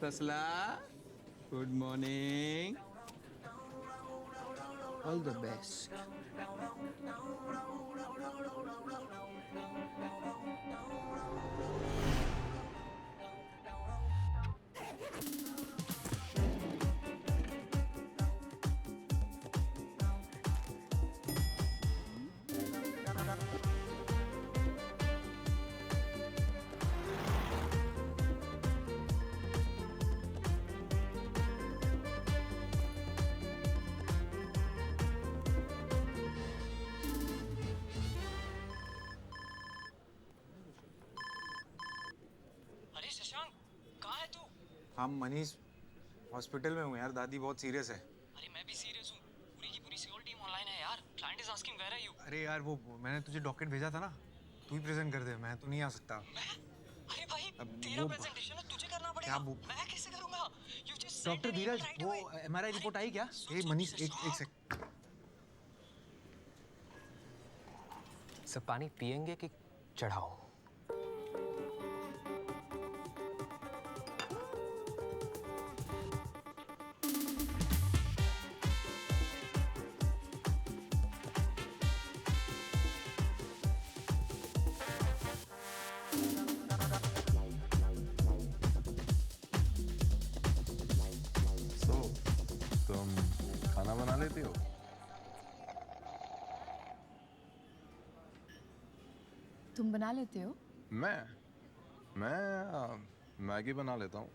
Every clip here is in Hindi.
तसला, good morning. All the best. अरे शशांक, कहाँ है तू? हाँ मनीष, हॉस्पिटल में हूँ यार, दादी बहुत सीरियस है. अरे मैं भी सीरियस हूँ. पूरी की पूरी सियोल टीम ऑनलाइन है यार. Client is asking where are you. अरे यार वो मैंने तुझे डॉक्यूमेंट भेजा था ना, तू ही प्रेजेंट कर दे, मैं तो नहीं आ सकता. मैं? अरे भाई, अब तेरा वो प्रेजेंटेशन है, तुझे करना क्या पड़ेगा. वो मैं कैसे करूँगा? यू जस्ट डॉक्टर धीरज, वो एमआरआई रिपोर्ट आई क्या? ए मनीष, एक सेकंड. सब पानी पिएंगे कि चढ़ाओ? तुम खाना बना लेती हो? तुम बना लेते हो? मैं मैगी बना लेता हूँ.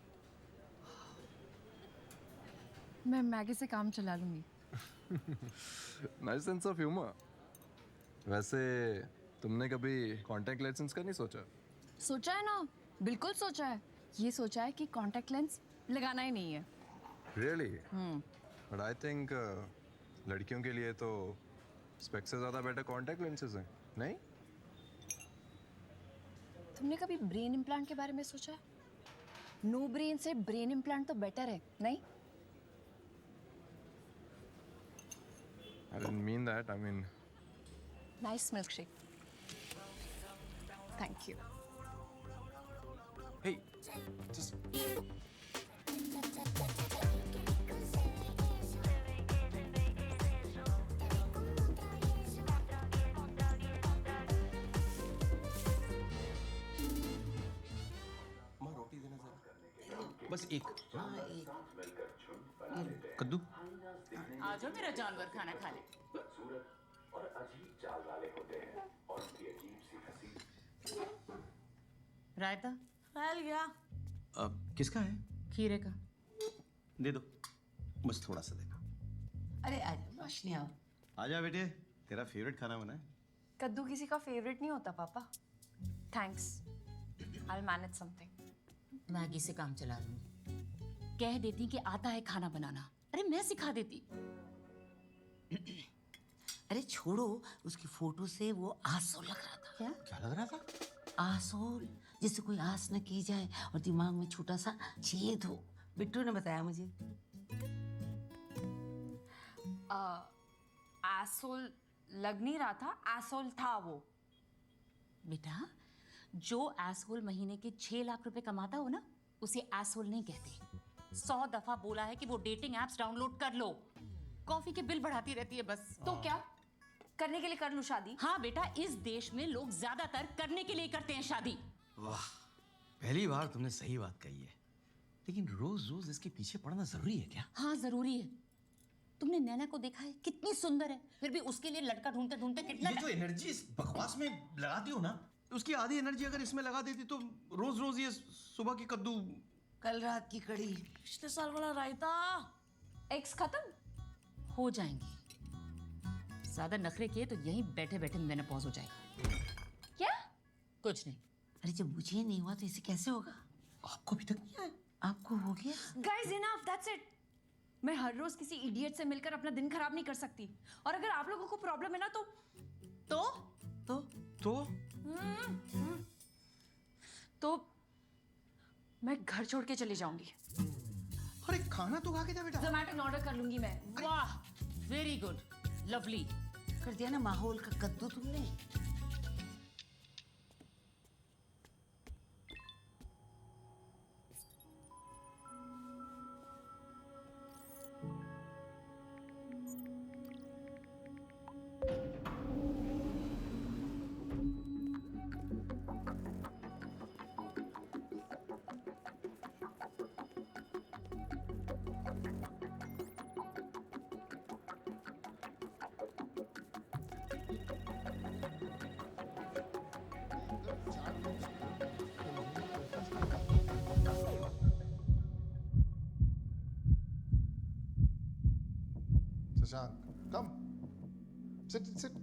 मैं मैगी से काम चला लूंगी. Nice sense of humour. वैसे तुमने कभी कांटेक्ट लेंस का नहीं सोचा? सोचा है ना, बिल्कुल सोचा है. ये सोचा है कि कांटेक्ट लेंस लगाना ही नहीं है. रियली? बट आई थिंक लड़कियों के लिए तो स्पेक्स से ज़्यादा बेटर कांटेक्ट लेंसेज हैं, नहीं? तुमने कभी ब्रेन इम्प्लांट के बारे में सोचा है? नो ब्रेन से ब्रेन इम्प्लांट तो बेटर है, नहीं? I didn't mean that. I mean, nice milk shake. Thank you. Hey, just बस एक. कद्दू. आ जाओ मेरा जानवर खाना खा ले. रायता फैल गया. किसका है? खीरे का. दे दो, बस थोड़ा सा देना. अरे आ जाओ, रोशनी आओ. आजा बेटे, तेरा फेवरेट खाना बना है. कद्दू किसी का फेवरेट नहीं होता पापा. Thanks. I will manage something. Maggi से काम चला लूंगी. कह देती कि आता है खाना बनाना. अरे मैं सिखा देती. अरे छोड़ो, उसकी फोटो से वो आसोल लग रहा था. क्या? क्या लग रहा था? आसोल, जैसे कोई आस न की जाए और दिमाग में छोटा सा छेद हो. बिट्टू ने बताया मुझे. एसोल लग नहीं रहा था, एसोल था वो. बेटा, जो एसहोल महीने के 6 लाख रुपए कमाता हो ना, उसे एसहोल नहीं कहते. 100 दफा बोला है कि वो डेटिंग एप्स डाउनलोड कर लो. कॉफी के बिल बढ़ाती रहती है बस. तो क्या करने के लिए कर लूं शादी? हाँ बेटा, इस देश में लोग ज्यादातर करने के लिए करते हैं शादी. वाह, पहली बार तुमने सही बात कही है. लेकिन रोज रोज इसके पीछे पड़ना जरूरी है क्या? हाँ जरूरी है. तुमने नैना को देखा है, कितनी सुंदर है, फिर भी उसके लिए लड़का ढूंढते ढूंढते कितना. ये जो एनर्जी इस बकवास में लगाती हो ना, उसकी आधी एनर्जी अगर इसमें लगा देती तो रोज रोज ये सुबह की कद्दू. कल रात की कड़ी, पिछले साल वाला रायता एक्स खत्म हो जाएंगे. ज्यादा नखरे किए तो यहीं बैठे बैठे मेनोपॉज हो जाएगा. क्या? कुछ नहीं. अरे जब मुझे नहीं हुआ तो इसे कैसे होगा? आपको अभी तक नहीं आया? आपको हो गया? Guys enough, that's it. मैं हर रोज किसी इडियट से मिलकर अपना दिन खराब नहीं कर सकती. और अगर आप लोगों को प्रॉब्लम है ना तो तो मैं घर छोड़ के चली जाऊंगी. अरे खाना तो खा के जा बेटा. जोमैटो में ऑर्डर कर लूंगी मैं. वाह, वेरी गुड, लवली. कर दिया ना माहौल का कद्दू तुमने. शशांक, come. Sit, sit.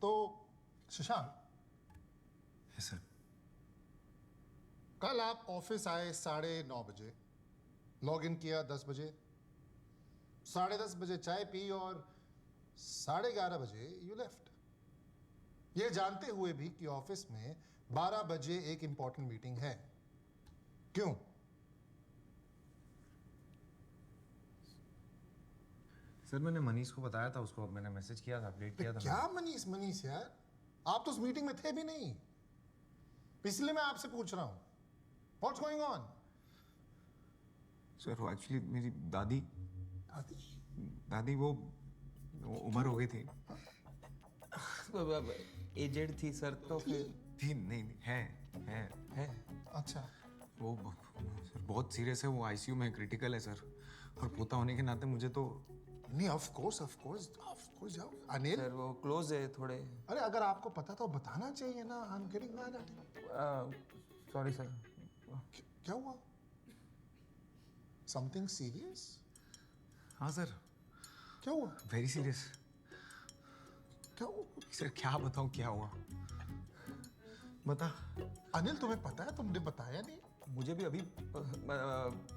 तो शशांक, यस सर। कल आप ऑफिस आए 9:30 बजे, लॉग इन किया 10 बजे, 10:30 बजे चाय पी और 11:30 बजे यू लेफ्ट, ये जानते हुए भी कि ऑफिस में 12 बजे एक इंपॉर्टेंट मीटिंग है। क्यों? सर मैंने मनीष को बताया था, उसको मैंने मैसेज किया था, अपडेट किया था। क्या मनीष मनीष यार, आप तो उस मीटिंग में थे भी नहीं, इसलिए मैं आपसे पूछ रहा हूं व्हाट्स गोइंग ऑन। सर वो एक्चुअली मेरी दादी वो उम्र हो गई थी। एजेड थी सर, तो फिर थी नहीं है। अच्छा, वो सर बहुत सीरियस है, वो आईसीयू में क्रिटिकल है सर, और पोता होने के नाते मुझे तो नहीं, ऑफ कोर्स जाओ। अनिल सर वो क्लोज है थोड़े। अरे अगर आपको पता तो बताना चाहिए ना। I am getting mad at him. Sorry sir. क्या हुआ? Something serious? हाँ सर, क्या हुआ? Very serious. क्या हुआ? सर क्या बताऊँ क्या हुआ, बता। अनिल तुम्हें पता है, तुमने बताया नहीं। मुझे भी अभी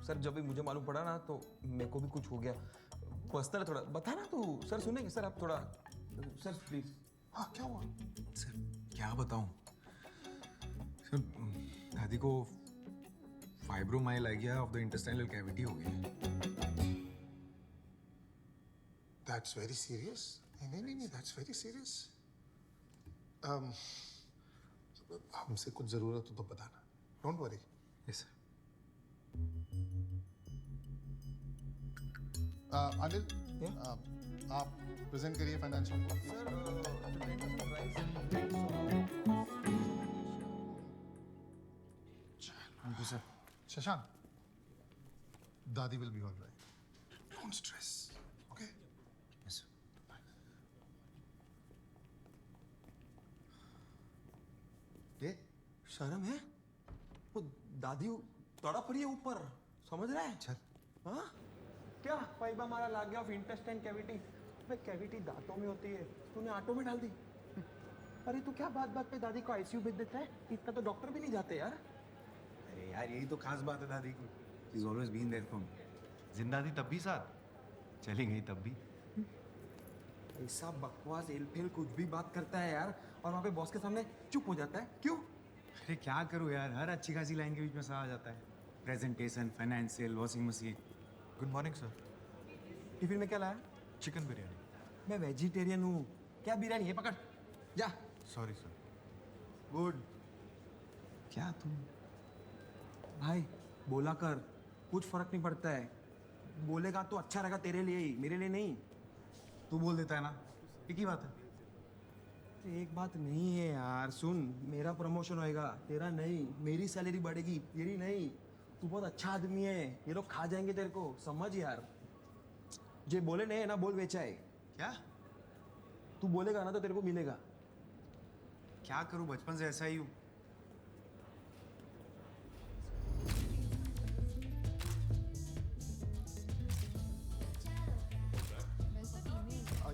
सर जब भी मुझे मालूम पड़ा ना तो मेरे को भी कुछ हो गया पर्सनल, थोड़ा बता ना। तो सर सुनेंगे सर आप थोड़ा, सर प्लीज। हाँ क्या हुआ? सर क्या बताऊँ सर, दादी को fibromyalgia of the intestinal cavity हो गई है। That's very serious. नहीं, दैट्स वेरी सीरियस। हमसे कुछ जरूरत हो तो बताना, don't worry. Yes sir. Anil, आप प्रेजेंट करिए financial thank you sir. Shashank, दादी will be alright, don't stress, okay? Yes sir. ये शर्म है, वो दादी तड़प रही है ऊपर, समझ रहा है? चल। हाँ क्या पाइबा हमारा लाग गया ऑफ इंटेस्टाइन कैविटी। अबे कैविटी दांतों में होती है, तूने आटो में डाल दी। अरे तू क्या बात बात पे दादी को आईसीयू भेज देता है, इतना तो डॉक्टर भी नहीं जाते यार। अरे यार यही तो खास बात है दादी की, she is always been there for me. जिंदा थी तब भी साथ, चली गई तब भी। ऐसा बकवास एलफेल कुछ भी बात करता है यार, और वहाँ पे बॉस के सामने चुप हो जाता है, क्यों? अरे क्या करूँ यार, हर अच्छी खासी लाइन के बीच में सा आ जाता है। Presentation, financial, washing machine. Good morning sir. Tiffin में क्या लाया? चिकन बिरयानी। मैं वेजिटेरियन हूँ, क्या बिरयानी है? पकड़ जा। Sorry sir. गुड। क्या तुम भाई बोला कर, कुछ फर्क नहीं पड़ता है। बोलेगा तो अच्छा रहेगा तेरे लिए ही, मेरे लिए नहीं। तू बोल देता है ना, एक ही बात है। एक बात नहीं है यार, सुन, मेरा प्रमोशन होएगा, तेरा नहीं। मेरी सैलरी बढ़ेगी, तेरी नहीं। तू बहुत अच्छा आदमी है, ये लोग खा जाएंगे तेरे को, समझ यार। जे बोले नहीं है ना, बोल बेचा है। क्या? तू बोलेगा ना तो तेरे को मिलेगा। क्या करूं, बचपन से ऐसा ही हूं।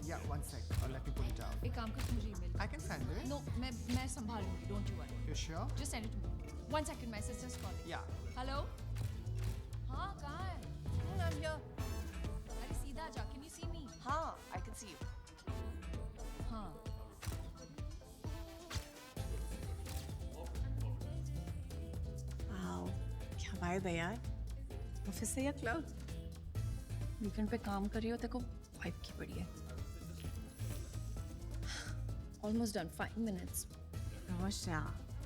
Yeah, one sec. Let me put it down. एक काम कर, मुझे email. I can send it. No, मैं संभालूंगी, don't you worry. You sure? Just send it to me. 1 second, my sister's calling. Yeah. Hello? हाँ, कहाँ है? I am here. अरे सीधा जा, कैन यू सी मी? हाँ, I can see you. हाँ। Wow, क्या वाइब है यार, ऑफिस से या क्लब? वीकेंड पे काम कर रही हो, तेरे को वाइब की पड़ी है। Almost done, 5 minutes. रोशा,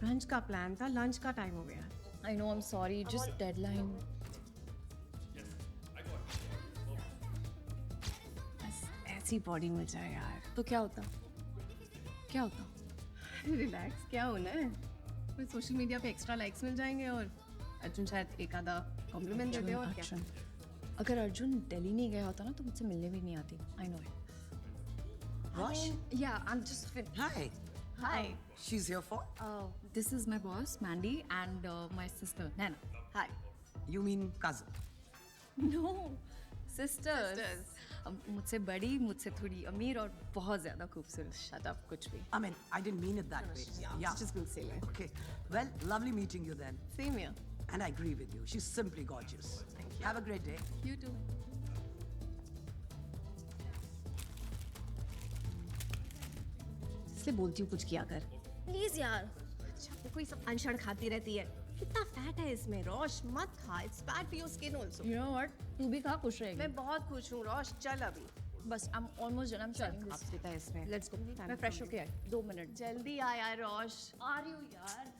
लंच का प्लान था, लंच का टाइम हो गया। I know, I am sorry, just deadline. बस ऐसी बॉडी मिल जाए यार। तो क्या होता? क्या होता? रिलैक्स, क्या होना है? कोई सोशल मीडिया पे एक्स्ट्रा लाइक्स मिल जाएंगे और अर्जुन शायद एक आधा कॉम्प्लीमेंट दे दे, और क्या? अगर अर्जुन दिल्ली नहीं गया होता ना तो मुझसे मिलने भी नहीं आती. I know it. Rosh? Yeah, I'm just Hi. Hi. She's here for? This is my boss Mandy and my sister Nana. Hi. You mean cousin? No, sisters. मुझसे बड़ी, मुझसे थोड़ी अमीर और बहुत ज़्यादा खूबसूरत. Shut up, कुछ भी. I mean, I didn't mean it that way. Yeah. Just gonna say it. Okay. Well, lovely meeting you then. Same here. And I agree with you. She's simply gorgeous. Thank you. Have a great day. You too. इसलिए बोलती हूँ कुछ किया कर. प्लीज यार. अच्छा कोई सब अनशन खाती रहती है. कितना फैट है इसमें. रोश मत खा. It's bad for your skin also. You know what? तू भी खा, खुश रहेगी. मैं बहुत खुश हूँ रोश. चल अभी. बस I'm almost done. I'm selling this. आप है इसमें. Let's go. मैं फ्रेश होके आई. 2 मिनट. जल्दी आ यार रोश. आ रही हूँ यार.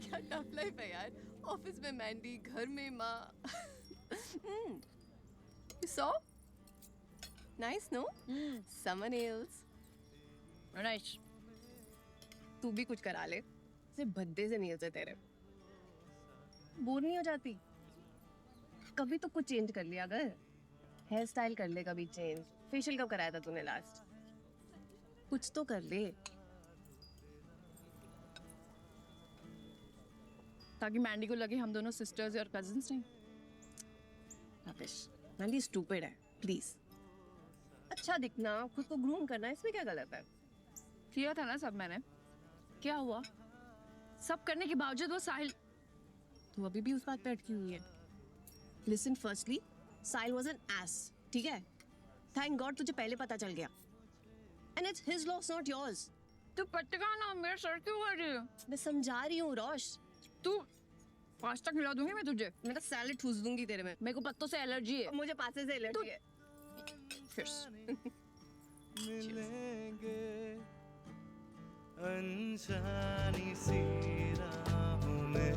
क्या टफ लाइफ है यार. ऑफिस में मैंडी, घर में माँ. You saw? Nice, no? Summer nails. Nice. तू भी कुछ करा ले. सिर्फ भद्दे से नेल्स है तेरे. बोर नहीं हो जाती? कभी तो कुछ चेंज कर लिया अगर. हेयर स्टाइल कर ले कभी चेंज. फेशियल कब कराया था तूने लास्ट? कुछ तो कर ले. ताकि मैंडी को लगे हम दोनों सिस्टर्स और कजिन्स नहीं. रबिश. मैंडी स्टूपिड है. प्लीज. अच्छा दिखना, खुद को ग्रूम करना, इसमें क्या गलत है? किया था ना सब मैंने. क्या हुआ? सब करने के बावजूद वो साहिल. तू अभी भी उस बात पे अटकी हुई है. Listen firstly, Sahil was an S. ठीक है? थैंक गॉड तुझे पहले पता चल गया. And it's his loss not yours. तू पटका ना, मेरा सर क्यों कर रही है? मैं समझा रही हूँ रोश. तू पास्ता खिला दूंगी मैं तुझे. मैं तो सैलेड ठूस दूंगी तेरे में. मेरे को पत्तों से एलर्जी है. मुझे पास्ते से एलर्जी है. मिलेंगे अनजानी सी राहों में.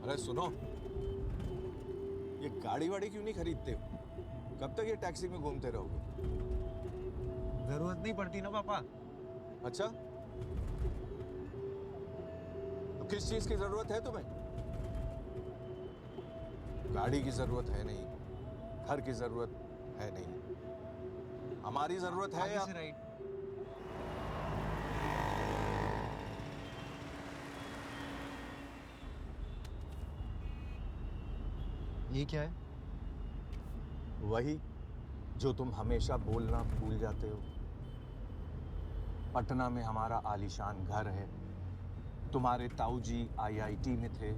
अरे सुनो, ये गाड़ी वाड़ी क्यों नहीं खरीदते हो? कब तक ये टैक्सी में घूमते रहोगे? जरूरत नहीं पड़ती ना पापा. अच्छा, तो किस चीज की जरूरत है तुम्हें? गाड़ी की जरूरत है नहीं, घर की जरूरत है नहीं. हमारी जरूरत है या... राइट. ये क्या है? वही जो तुम हमेशा बोलना भूल जाते हो. पटना में हमारा आलीशान घर है. तुम्हारे ताऊजी आईआईटी में थे.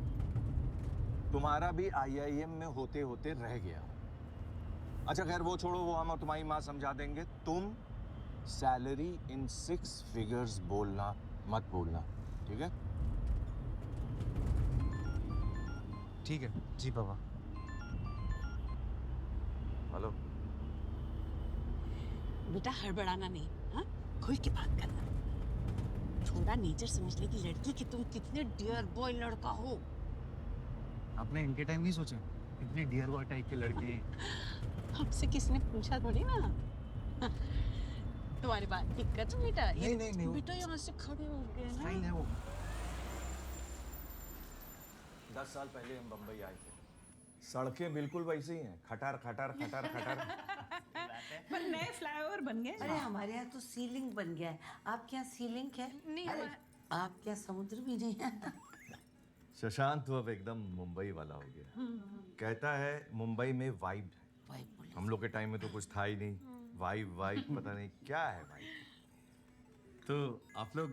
तुम्हारा भी आईआईएम में होते होते रह गया. अच्छा खैर वो छोड़ो, वो हम और तुम्हारी माँ समझा देंगे. तुम सैलरी इन 6 फिगर्स बोलना मत भूलना, ठीक है? ठीक है जी पापा. हेलो. बेटा हड़बड़ाना नहीं. हाँ, खुल के बात करना. थोड़ा नेचर समझने की लड़की कि तुम कितने डियर बॉय लड़का हो. आपने इनके टाइम नहीं सोचा? इतने डियर बॉय टाइप के लड़के. हमसे किसने पूछा थोड़ी ना. तुम्हारी बात दिक्कत है बेटा. नहीं. बेटा यहाँ से खड़े हो गए ना. फाइन है वो. 10 साल पहले हम बम्बई आए थे. सड़कें बिल्कुल वैसी ही हैं. खटार खटार खटार खटार. पर नए फ्लाईओवर बन गए. अरे हमारे यहाँ तो सीलिंग बन गया है. आपके यहाँ सीलिंग है? नहीं. अरे आपके यहाँ समुद्र भी नहीं है. शशांक तो अब एकदम मुंबई वाला हो गया. कहता है मुंबई में वाइब है. हम लोग के टाइम में तो कुछ था ही नहीं. वाइब पता नहीं क्या है भाई. तो आप लोग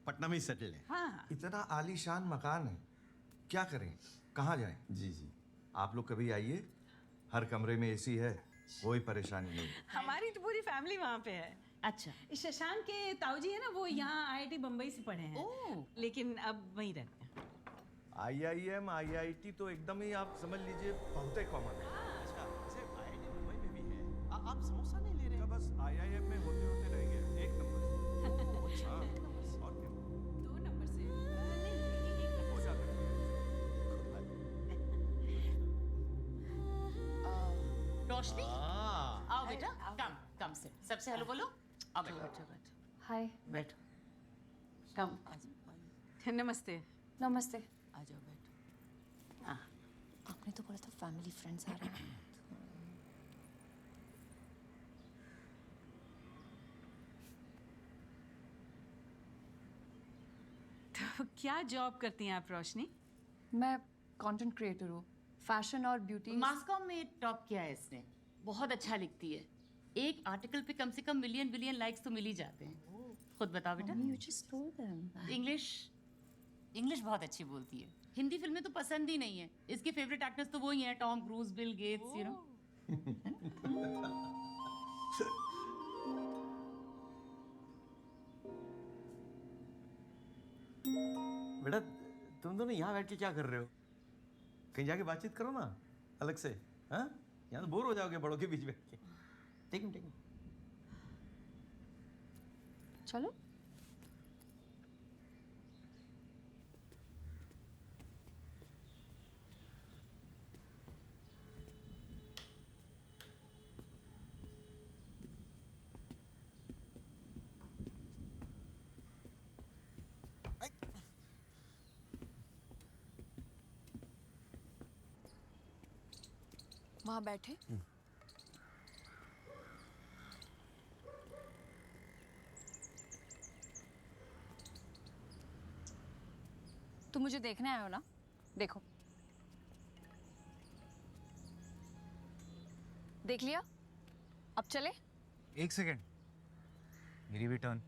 पटना में ही सेटल हैं? हाँ. इतना आलीशान मकान है, क्या करें, कहाँ जाएं? जी. आप लोग कभी आइए, हर कमरे में एसी है, कोई परेशानी नहीं। हमारी तो पूरी फैमिली वहाँ पे है। अच्छा। शशांक के ताऊजी है ना, वो यहाँ आईआईटी बम्बई से पढ़े हैं, लेकिन अब वहीं रहते हैं। IIM IIT तो एकदम ही आप समझ लीजिए बहुत ही कॉमन है। अच्छा, वैसे आईआईटी मुंबई में भी है। आप समोसा नहीं ले रहे हैं? बस IIM में होते होते रह गया, 1 नंबर से। हाँ, और क्या? 2 नंबर से हो जाता है। रोशनी, आओ बेटा, कम से सबसे हेलो बोलो। आओ बैठो। हाय। बैठो। कम। नमस्ते। नमस्ते। आ जाओ बैठो। आपने तो बोला था फैमिली फ्रेंड्स आ रहे हैं। तो क्या जॉब करती हैं आप रोशनी? मैं कंटेंट क्रिएटर हूँ, फैशन और ब्यूटी। मास्कॉम में टॉप किया है इसने, बहुत अच्छा लिखती है। एक आर्टिकल पे कम से कम मिलियन बिलियन लाइक्स तो मिल ही जाते हैं। खुद बताओ बेटा। You just told them. English बहुत अच्छी बोलती है। हिंदी फिल्में तो पसंद ही नहीं है। इसके फेवरेट एक्टर्स तो वही हैं, Tom cruise, Bill Gates, you know. बेटा, तुम दोनों यहाँ बैठ के क्या कर रहे हो? कहीं जाके बातचीत करो ना, अलग से। हाँ, यहाँ तो बोर हो जाओगे बड़ों के बीच बैठ के। ठीक है। चलो। वहाँ बैठे। तुम मुझे देखने आए हो ना? देखो। देख लिया? अब चले? 1 सेकेंड, मेरी भी टर्न।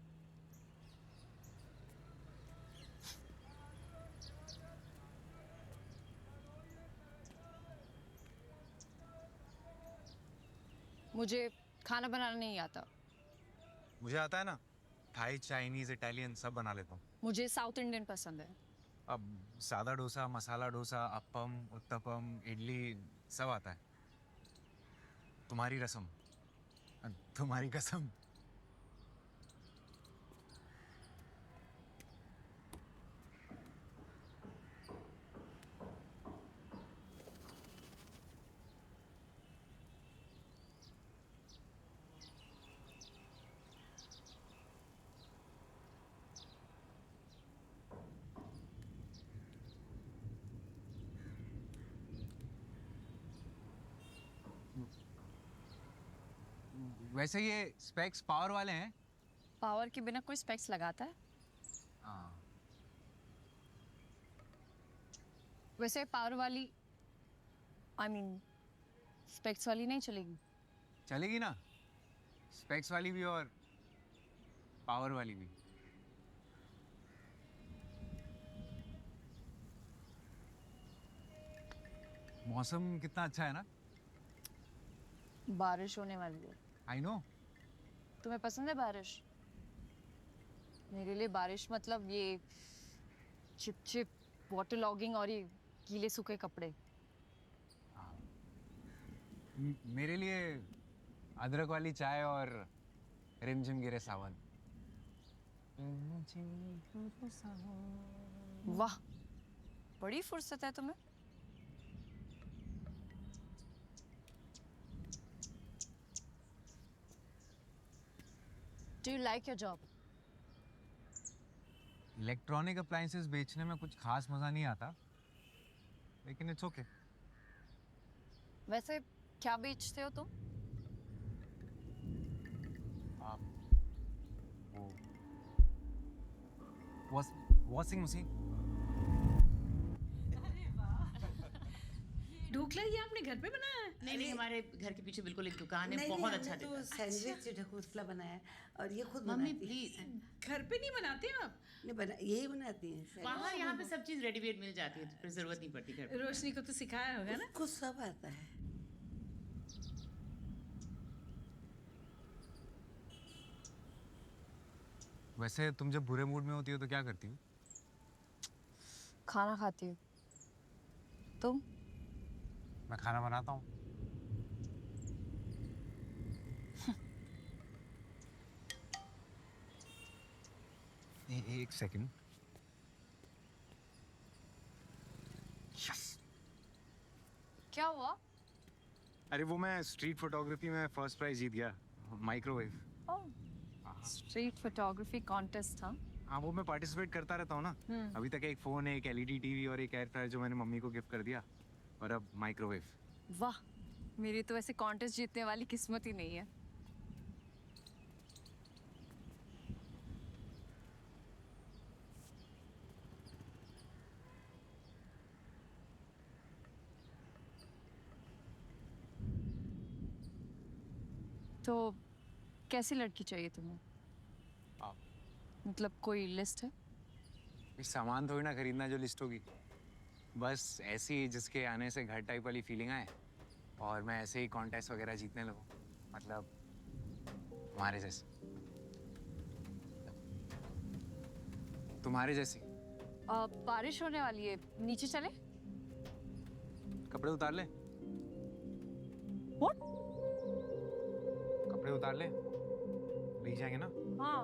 मुझे खाना बनाना नहीं आता। मुझे आता है ना, थाई, चाइनीज, इटालियन सब बना लेता हूँ। मुझे साउथ इंडियन पसंद है। अब सादा डोसा, मसाला डोसा, अप्पम, उत्तपम, इडली सब आता है। तुम्हारी रसम, तुम्हारी कसम। वैसे ये स्पेक्स पावर वाले हैं? पावर के बिना कोई स्पेक्स लगाता है? हाँ। वैसे पावर वाली, I mean, स्पेक्स वाली नहीं चलेगी? चलेगी ना, स्पेक्स वाली भी और पावर वाली भी। मौसम कितना अच्छा है ना? बारिश होने वाली है। I know. तुम्हें पसंद है बारिश? मेरे लिए बारिश मतलब ये चिप चिप वाटर लॉगिंग और ये गीले सूखे कपड़े। मेरे लिए अदरक वाली चाय और रिमझिम गिरे सावन। वाह, बड़ी फुर्सत है तुम्हें। Do you like your job? Electronic appliances बेचने में कुछ खास मजा नहीं आता, लेकिन इट्स ओके। वैसे क्या बेचते हो तुम? Washing machine. ढूक ढोकला ये आपने घर पे बनाया है? नहीं हमारे घर के पीछे बिल्कुल एक दुकान है, बहुत अच्छा देता है। सैंडविच ढोकला बनाया और ये खुद मम्मी बनाती प्लीज, घर पे नहीं बनाते आप? नहीं बना, यही बनाती हैं। बाहर यहाँ पे सब चीज रेडीमेड मिल जाती है, तो जरूरत नहीं पड़ती घर पे। रोशनी को तो सिखाया होगा ना? कुछ सब आता है। वैसे तुम जब बुरे मूड में होती हो तो क्या करती हो? खाना खाती हूँ। तुम? मैं खाना बनाता हूँ। एक सेकंड। यस। क्या हुआ? अरे वो मैं स्ट्रीट फोटोग्राफी में फर्स्ट प्राइज जीत गया, माइक्रोवेव। स्ट्रीट फोटोग्राफी कॉन्टेस्ट था? हाँ, वो मैं पार्टिसिपेट करता रहता हूँ ना। अभी तक एक फोन, एक एलईडी टीवी और एक एयर फ्रायर जो मैंने मम्मी को गिफ्ट कर दिया, और अब माइक्रोवेव। वाह, मेरी तो वैसे कॉन्टेस्ट जीतने वाली किस्मत ही नहीं है। तो कैसी लड़की चाहिए तुम्हें? मतलब कोई लिस्ट है? सामान थोड़ी ना खरीदना जो लिस्ट होगी, बस ऐसी जिसके आने से घर टाइप वाली फीलिंग आए और मैं ऐसे ही कॉन्टेस्ट वगैरह जीतने लगूं, मतलब तुम्हारे जैसे। तुम्हारे जैसी। बारिश होने वाली है, नीचे चले? कपड़े उतार ले। What? कपड़े उतार ले, भीग जाएंगे ना। हाँ।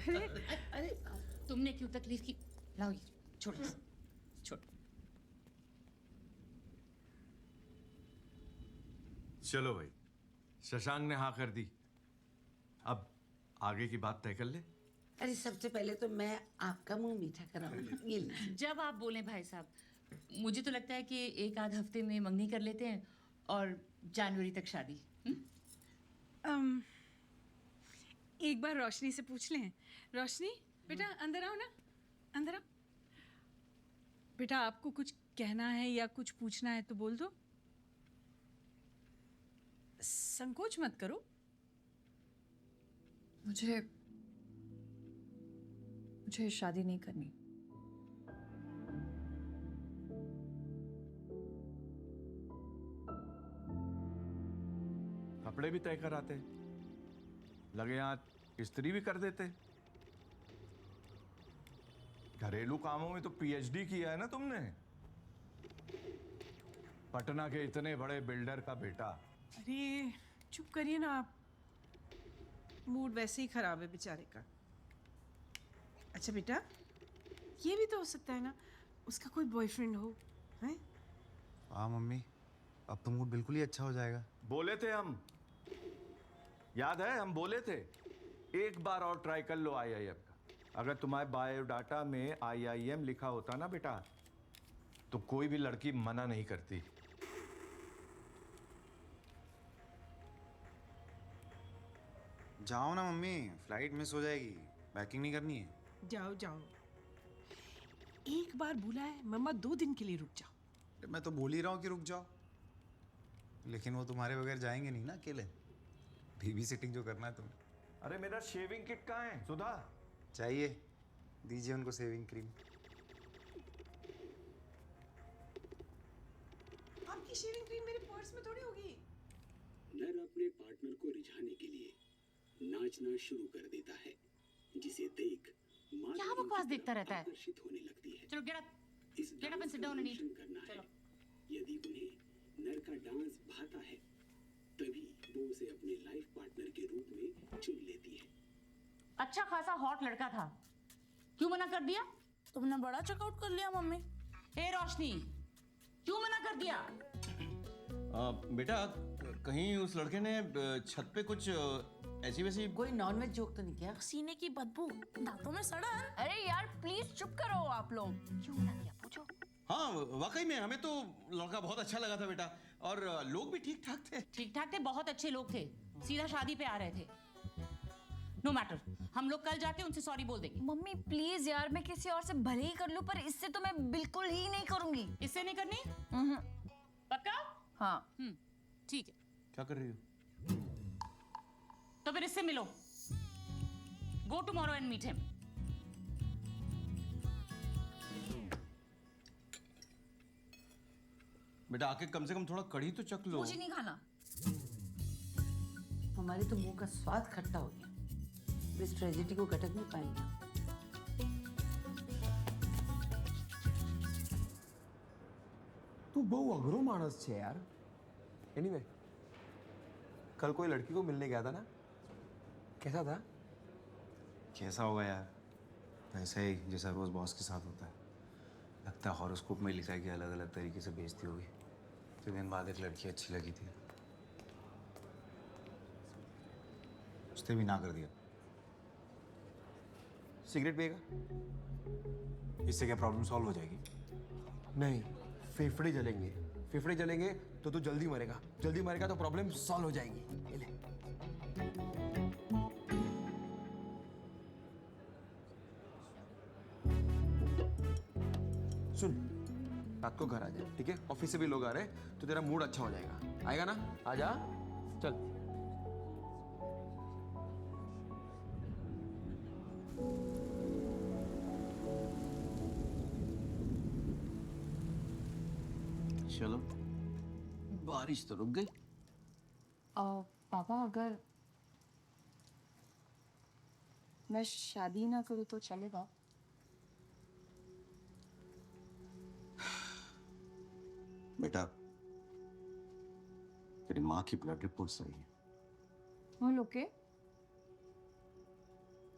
अरे तुमने क्यों तकलीफ की? लाओ ये, छोड़ो छोड़ो। चलो भाई, शशांक ने हाँ कर दी, अब आगे की बात तय कर ले। अरे सबसे पहले तो मैं आपका मुंह मीठा कराऊंगी। ये लीजिए। जब आप बोलें भाई साहब, मुझे तो लगता है कि एक आध हफ्ते में मंगनी कर लेते हैं और जनवरी तक शादी। एक बार रोशनी से पूछ लें। रोशनी बेटा अंदर आओ ना, अंदर आओ। बेटा आपको कुछ कहना है या कुछ पूछना है तो बोल दो, संकोच मत करो। मुझे शादी नहीं करनी। कपड़े भी तय कराते, लगे यहाँ इस्त्री भी कर देते। घरेलू कामों में तो पीएचडी किया है ना तुमने। पटना के इतने बड़े बिल्डर का बेटा। अरे चुप करिए ना आप, मूड वैसे ही खराब है बेचारे का। अच्छा बेटा, ये भी तो हो सकता है ना उसका कोई बॉयफ्रेंड हो, हैं? हाँ मम्मी, अब तो मूड बिल्कुल ही अच्छा हो जाएगा। बोले थे हम, याद है हम बोले थे, एक बार और ट्राई कर लो आईआईएम का। अगर तुम्हारे बायोडाटा में आईआईएम लिखा होता ना बेटा, तो कोई भी लड़की मना नहीं करती। जाओ ना मम्मी, फ्लाइट मिस हो जाएगी, पैकिंग नहीं करनी है। जाओ जाओ, एक बार बोला है मम्मा 2 दिन के लिए रुक जाओ। मैं तो बोल ही रहा हूँ कि रुक जाओ, लेकिन वो तुम्हारे बगैर जाएंगे नहीं ना अकेले। बेबी सिटिंग जो करना है तुम्हें। अरे मेरा शेविंग किट कहाँ है सुधा? चाहिए, दीजिए उनको सेविंग क्रीम। आपकी शेविंग क्रीम मेरे पर्स में थोड़ी होगी। नर अपने पार्टनर को रिझाने के लिए नाचना शुरू कर देता है, जिसे देख क्या बकवास देखता रहता है? आकर्षित होने लगती है। चलो get up and sit down and eat. करना है। यदि उन्हें नर का डांस भाता है तभी वो उसे अपने लाइफ पार्टनर के रूप में चुन लेती है। अच्छा खासा हॉट लड़का था, क्यों मना कर दिया? तुमने बड़ा चेकआउट कर लिया मम्मी। हे रोशनी, क्यों मना कर दिया? बेटा कहीं उस लड़के ने छत पे कुछ ऐसी वैसी कोई नॉनवेज जोक तो नहीं किया? सीने की बदबू, दांतों में सड़न। अरे यार प्लीज चुप करो आप लोग। क्यों मना किया पूछो। हाँ वाकई में हमें तो लड़का बहुत अच्छा लगा था बेटा, और लोग भी ठीक ठाक थे। ठीक ठाक थे, बहुत अच्छे लोग थे, सीधा शादी पे आ रहे थे। नो मैटर, हम लोग कल जाके उनसे सॉरी बोल देंगे। मम्मी प्लीज यार, मैं किसी और से भले ही कर लूं पर इससे तो मैं बिल्कुल ही नहीं करूंगी। इससे नहीं करनी? पक्का? हाँ। ठीक है। क्या कर रही हो? तो फिर इससे मिलो। Go tomorrow and meet him. बेटा आके कम से कम थोड़ा कढ़ी तो चख लो। मुझे नहीं खाना। हमारे तो मुंह का स्वाद खट्टा हो गया, इस ट्रेजेडी को गटक नहीं पाएंगे। तू बहु अघरो मानस छे यार। एनीवे, कल कोई लड़की को मिलने गया था ना, कैसा था? कैसा होगा यार, वैसा ही जैसा रोज बॉस के साथ होता है। लगता है हॉरोस्कोप में लिखा है कि अलग अलग तरीके से बेइज्जती होगी। 3 दिन बाद एक लड़की अच्छी लगी थी, उसने भी ना कर दिया। सिगरेट पिएगा? इससे क्या प्रॉब्लम सॉल्व हो जाएगी? नहीं, फेफड़े जलेंगे। फेफड़े जलेंगे तो तू जल्दी मरेगा, जल्दी मरेगा तो प्रॉब्लम सॉल्व हो जाएगी। ये ले। सुन, रात को घर आ जा, ठीक है? ऑफिस से भी लोग आ रहे हैं तो तेरा मूड अच्छा हो जाएगा। आएगा ना? आजा, चल। चलो, बारिश तो रुक गई। पापा अगर मैं शादी ना करूँ तो चलेगा? बेटा तेरी माँ की ब्लड रिपोर्ट सही है। All okay?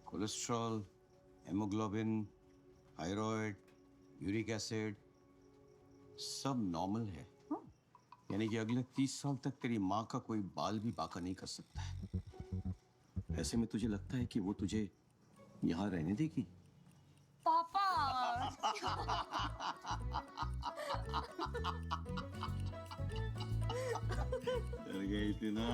Cholesterol, haemoglobin, thyroid, uric acid सब नॉर्मल है। यानी कि अगले 30 साल तक तेरी माँ का कोई बाल भी बाका नहीं कर सकता है। ऐसे में तुझे लगता है कि वो तुझे यहाँ रहने देगी? पापा डर गई थी ना?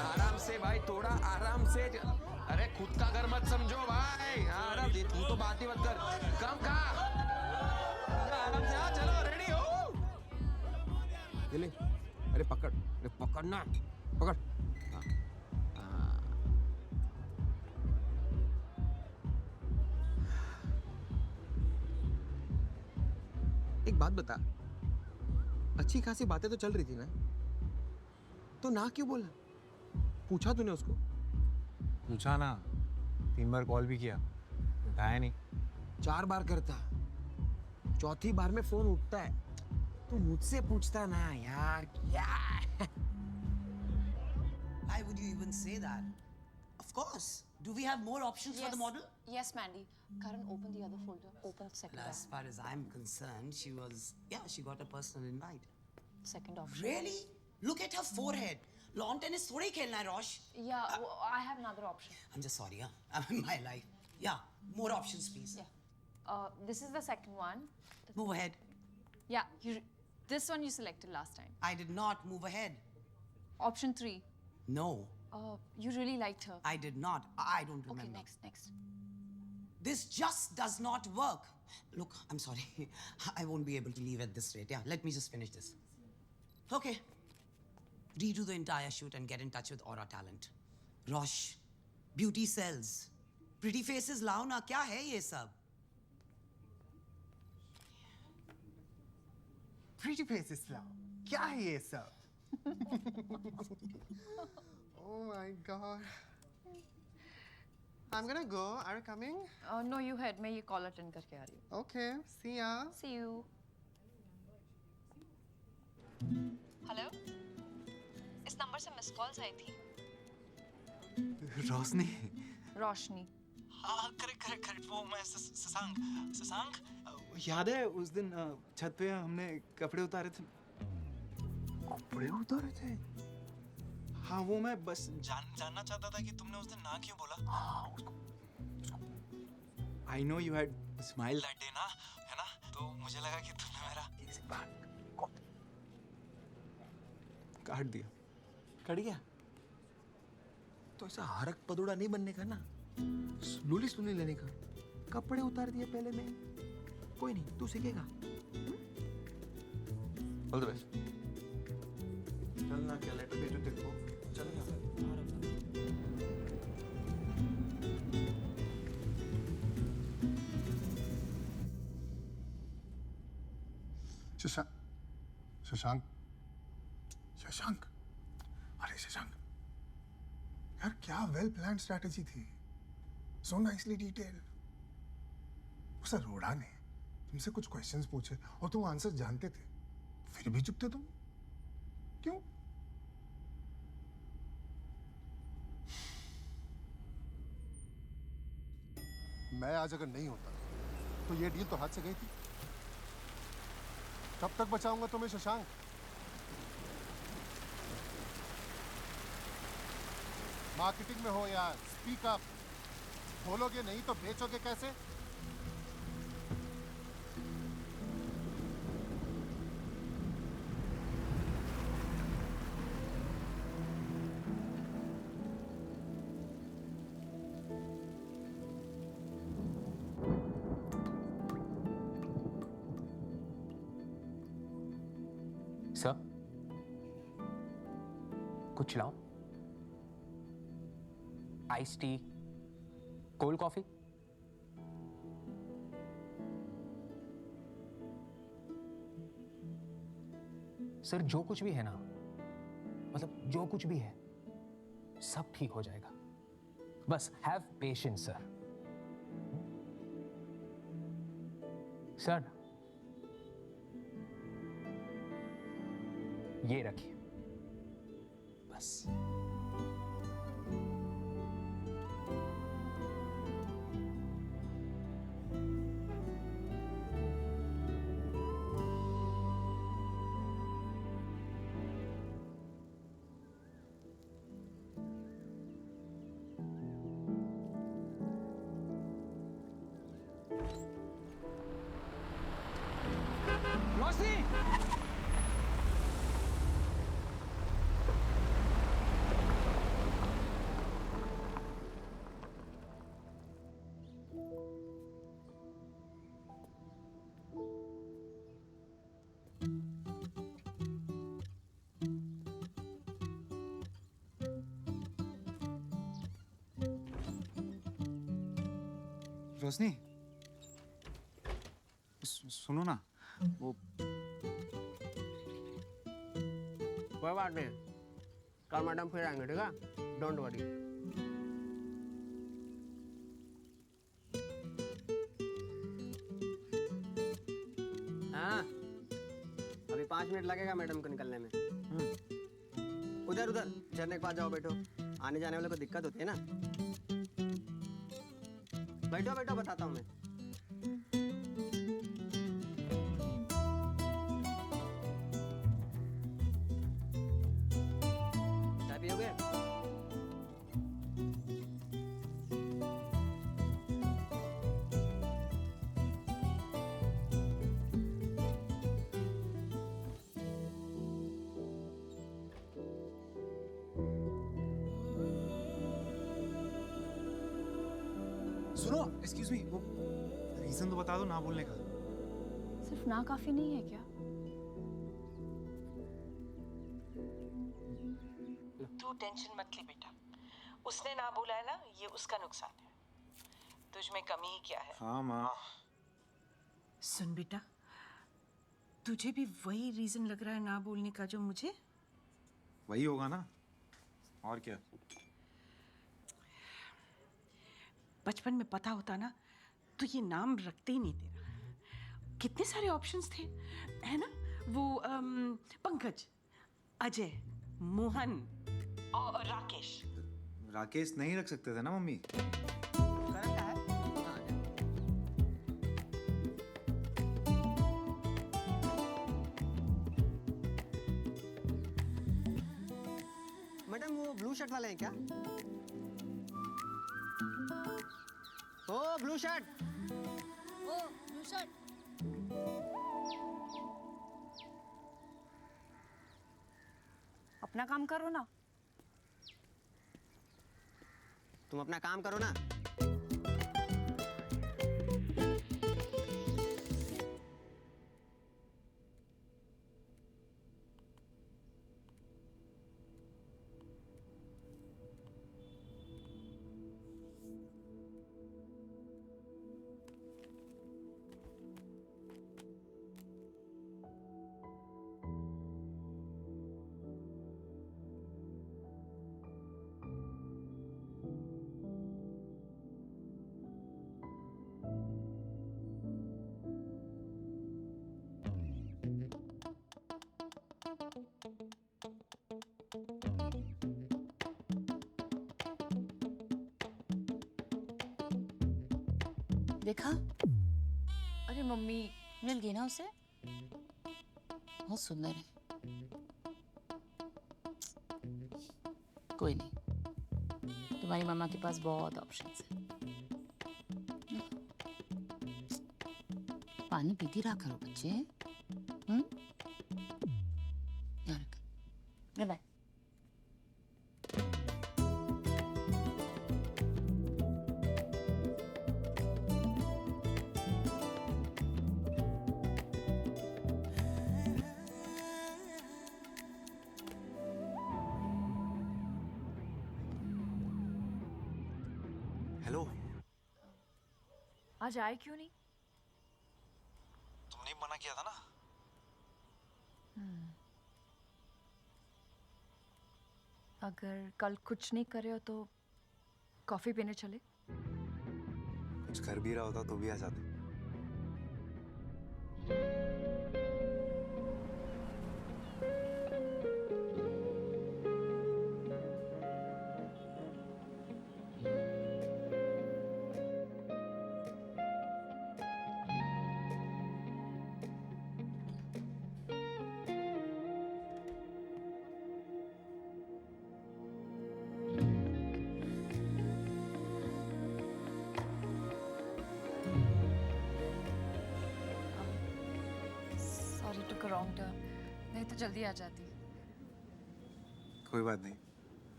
आराम से भाई, थोड़ा आराम से। अरे खुद का घर मत समझो भाई। आराम से, तू तो बात ही मत कर। कम का आराम से। चलो रेडी हो? ये ले। अरे पकड़, अरे पकड़ना, पकड़। एक बात बता, अच्छी खासी बातें तो चल रही थी ना, तो ना क्यों बोला? पूछा तूने उसको? पूछा ना, 3 बार कॉल भी किया, उठाया नहीं। 4 बार करता, चौथी बार में फोन उठता है। तू मुझसे पूछता ना यार, क्या? Why would you even say that? Of course. Do we have more options for the model? Yes, Mandy. Karan, open the other folder. Open second Well, as far as I'm concerned, she got a personal invite. second option. Really? Look at her forehead. Lawn tennis थोड़ी खेलना है, Rosh. Yeah, I have another option. I'm just sorry, I'm in my life. Yeah, more options, please. Yeah. This is the second one. Move ahead. Yeah, this one you selected last time. I did not move ahead. Option 3. No. You really liked her. I did not. I don't remember. Okay, next. This just does not work. Look, I'm sorry. I won't be able to leave at this rate. Yeah, let me just finish this. Okay. Redo the entire shoot and get in touch with Aura Talent. Rosh, beauty sells. Pretty faces lao na, kya hai ye sab? Pretty faces love. क्या है ये सब? Oh my God. I'm gonna go. Are you coming? No, you head. मैं ये कॉल अटेंड करके आ रही हूँ. Okay. See ya. See you. Hello. इस नंबर से मिस कॉल्स आई थी. रोशनी। रोशनी. हाँ करेक्ट वो मैं शशांक याद है उस दिन छत पे हमने कपड़े उतारे थे। कपड़े उतारे थे? हाँ वो मैं बस जानना चाहता था कि तुमने उस दिन ना क्यों बोला। हाँ उसको I know you had smiled that day ना, है ना? तो मुझे लगा कि तुमने मेरा काट दिया। कट गया तो ऐसा हरक पदोड़ा नहीं बनने का ना, स्लोली लेने का। कपड़े उतार दिए पहले में, कोई नहीं, तू सीखेगा। All the best. चलना क्या लेटर भेजो तेरे को, चलना। शशांक अरे शशांक यार, क्या वेल प्लान स्ट्रैटेजी थी, सो नाइसली डिटेल। उस अरोड़ा ने तुमसे कुछ क्वेश्चंस पूछे और तुम आंसर जानते थे, फिर भी चुप थे तुम, क्यों? मैं आज अगर नहीं होता तो ये डील तो हाथ से गई थी। कब तक बचाऊंगा तुम्हें शशांक? मार्केटिंग में हो यार, स्पीक अप। बोलोगे नहीं तो बेचोगे कैसे? सर कुछ लाओ? Ice tea, cold coffee? Sir जो कुछ भी है ना, मतलब जो कुछ भी है सब ठीक हो जाएगा, बस हैव पेशेंस सर। सर ये रखिए बस। रोशनी! रोशनी सुनो ना, वो कोई बात नहीं, कल मैडम फिर आएंगे, ठीक है? Don't worry. हाँ अभी 5 मिनट लगेगा मैडम को निकलने में। उधर झरने के पास जाओ, बैठो। आने जाने वाले को दिक्कत होती है ना। बैठो बताता हूँ मैं। चाय पियोगे? सुनो, एक्सक्यूज मी, वो रीजन तो बता दो ना बोलने का। सिर्फ ना काफी नहीं है क्या? तू टेंशन मत ले बेटा, उसने ना बोला है ना, ये उसका नुकसान है, तुझ में कमी ही क्या है? हाँ माँ। सुन बेटा, तुझे भी वही रीजन लग रहा है ना बोलने का जो मुझे? वही होगा ना, और क्या। बचपन में पता होता ना तो ये नाम रखते ही नहीं तेरा। कितने सारे ऑप्शंस थे, है ना? वो पंकज, अजय, मोहन और राकेश। राकेश नहीं रख सकते थे ना मम्मी? मैडम वो ब्लू शर्ट वाले हैं क्या? ओ ब्लू शर्ट। ओ ब्लू शर्ट। अपना काम करो ना। तुम अपना काम करो ना। देखा? अरे मम्मी, मिल गई ना उसे? बहुत सुंदर है। कोई नहीं, तुम्हारी मामा के पास बहुत ऑप्शंस है। पानी पीती रहा करो बच्चे। ध्यान रखो। Goodbye. हेलो। आज आए क्यों नहीं? तुमने ही मना किया था ना। अगर कल कुछ नहीं करे हो तो कॉफी पीने चले? कुछ कर भी रहा होता तो भी आ जाते। Sorry took a wrong turn, नहीं तो जल्दी आ जाती। कोई बात नहीं,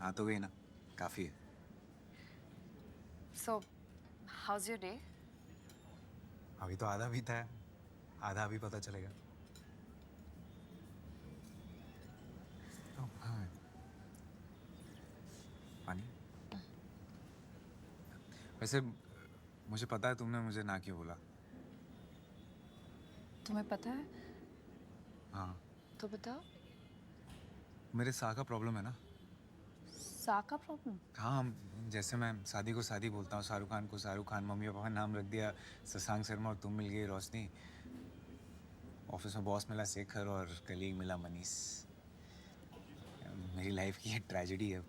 आ तो गई ना, काफी है। सो हाउज योर डे? अभी तो आधा बीता है, आधा अभी पता चलेगा। हाँ। पानी? वैसे मुझे पता है तुमने मुझे ना क्यों बोला। तुम्हें पता है? हाँ। तो बताओ। मेरे सा का प्रॉब्लम है ना। सा का प्रॉब्लम? हाँ, जैसे मैं शादी को शादी बोलता हूँ, शाहरुख खान को शाहरुख खान, मम्मी पापा ने नाम रख दिया शशांक शर्मा, और तुम मिल गई रोशनी। ऑफिस में बॉस मिला शेखर और कलीग मिला मनीष। मेरी लाइफ की ये ट्रेजेडी है।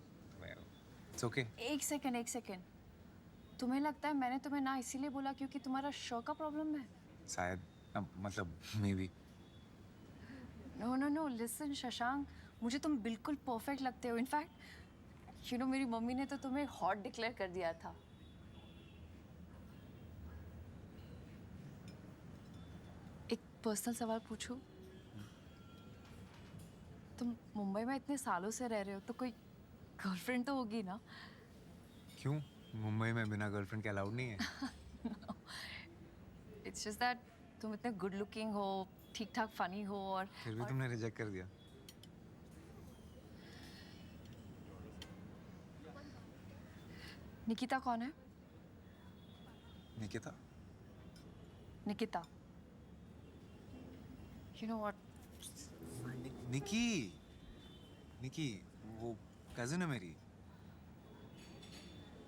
It's okay. एक सेकेंड। तुम्हें लगता है मैंने तुम्हें ना इसीलिए बोला क्योंकि तुम्हारा शो का प्रॉब्लम है? शायद, मतलब maybe. No listen Shashank, मुझे तुम बिल्कुल परफेक्ट लगते हो। इनफैक्ट यू नो मेरी मम्मी ने तो तुम्हें हॉट डिक्लेयर कर दिया था। एक पर्सनल सवाल पूछूं? तुम मुंबई में इतने सालों से रह रहे हो तो कोई गर्लफ्रेंड तो होगी ना? क्यों? मुंबई में बिना गर्लफ्रेंड के अलाउड नहीं है? इट्स जस्ट दैट तुम इतने गुड लुकिंग हो, ठीक ठाक फनी हो, और फिर भी तुमने रिजेक्ट कर दिया। निकिता कौन है? Nikita? Nikita You know what? निकी निकी वो कजिन है मेरी।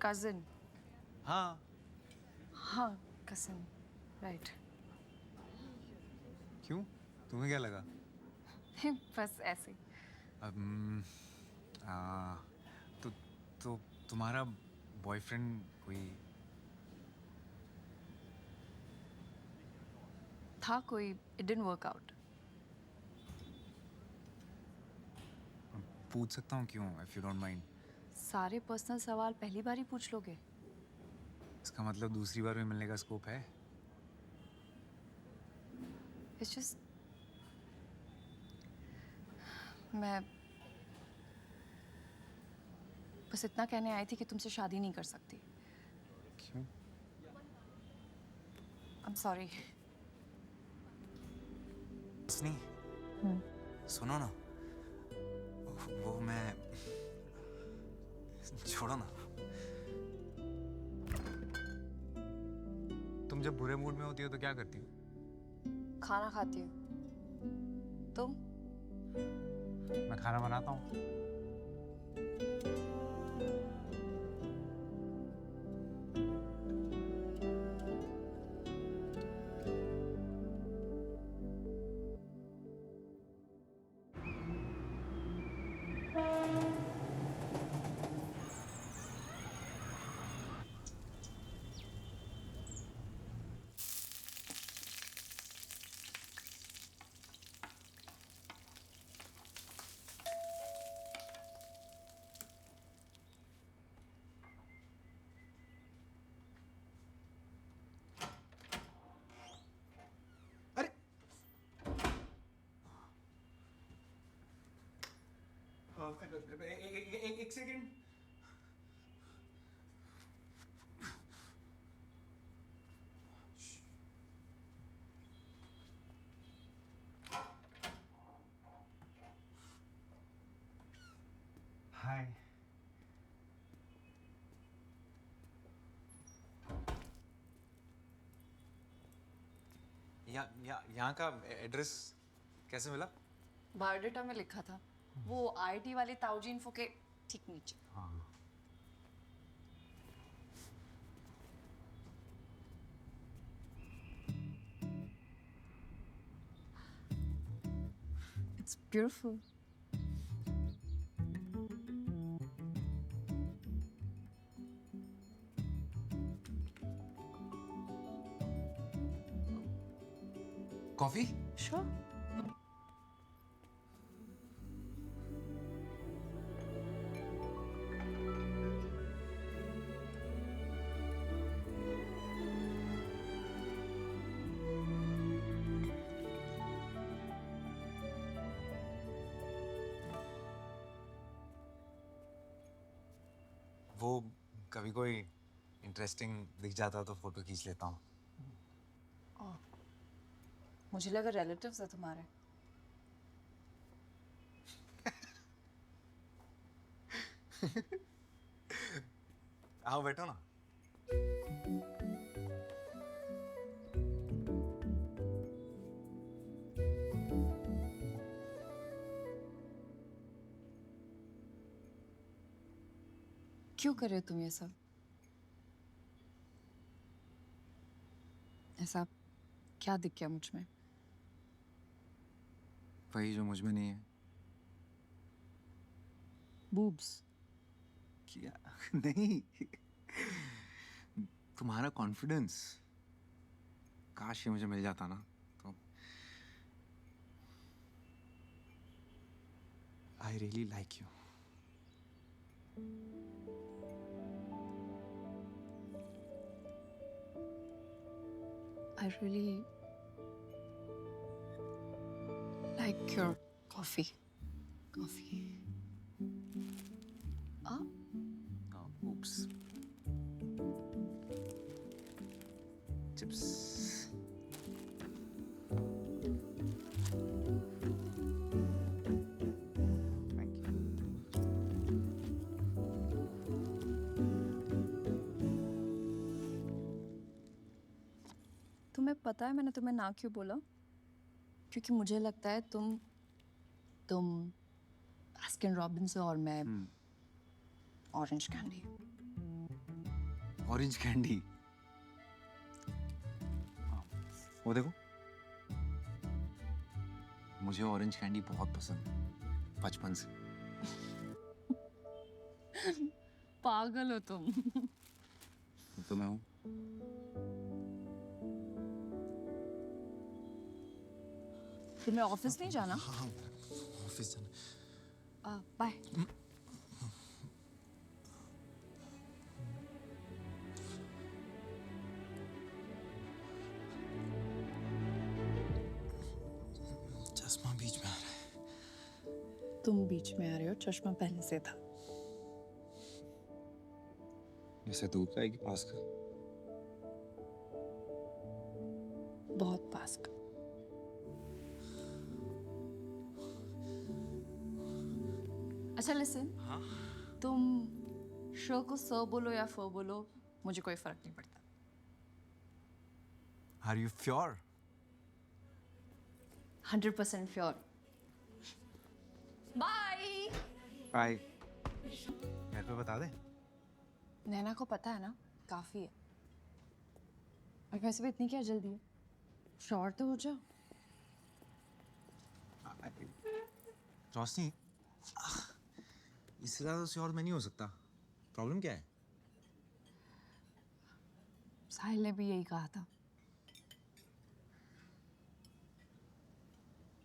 Cousin. हाँ हाँ, cousin. Right. क्यों तुम्हें क्या लगा? बस ऐसे ही। तो तुम्हारा बॉयफ्रेंड कोई था कोई, it didn't work out. पूछ सकता हूँ क्यों, if you don't mind? सारे पर्सनल सवाल पहली बार ही पूछ लोगे? इसका मतलब दूसरी बार भी मिलने का स्कोप है? It's just मैं बस इतना कहने आई थी कि तुमसे शादी नहीं कर सकती। क्यों? I'm sorry. नहीं सुनो ना, वो मैं छोड़ो ना। तुम जब बुरे मूड में होती हो तो क्या करती हो? खाना खाती हूँ। तुम? मैं खाना बनाता हूँ। एक सेकंड। हाय। यहाँ का एड्रेस कैसे मिला? बायोडेटा में लिखा था, वो आईटी वाले ताऊजी इन्फो के ठीक नीचे। It's beautiful. कॉफी? Sure. वो कभी कोई इंटरेस्टिंग दिख जाता तो फोटो खींच लेता हूँ। मुझे लगा रिलेटिव्स है तुम्हारे। आओ बैठो ना। क्यों कर रहे हो तुम ये सब? ऐसा क्या दिख गया मुझ में? वही जो मुझ में नहीं है। बूब्स? क्या? नहीं, तुम्हारा कॉन्फिडेंस। काश ये मुझे मिल जाता ना तो। I really like you. I really like your coffee. Ah? Oh, oops. Chips. Thank you. तुम्हें पता है मैंने तुम्हें ना क्यों बोला? क्योंकि मुझे लगता है तुम बास्किन रॉबिन्स और मैं ऑरेंज कैंडी। Orange candy. वो देखो, मुझे ऑरेंज कैंडी बहुत पसंद है बचपन से। पागल हो तुम। तो मैं हूँ। तुम्हें ऑफिस नहीं जाना? हाँ ऑफिस जाना। बाय। चश्मा बीच में आ रहा है। तुम बीच में आ रहे हो, चश्मा पहले से था। जैसे दूर का है कि पास का? बहुत पास का। अच्छा लिसन, तुम शो को स बोलो या फ बोलो, मुझे कोई फर्क नहीं पड़ता। Are you sure? 100% sure. Bye. Bye. घर पे बता दे। नैना को पता है ना, काफी है। और वैसे भी इतनी क्या जल्दी है, श्योर तो हो जाओ। रोशनी, इससे ज्यादा श्योर मैं नहीं हो सकता। प्रॉब्लम क्या है? साहिल ने भी यही कहा था।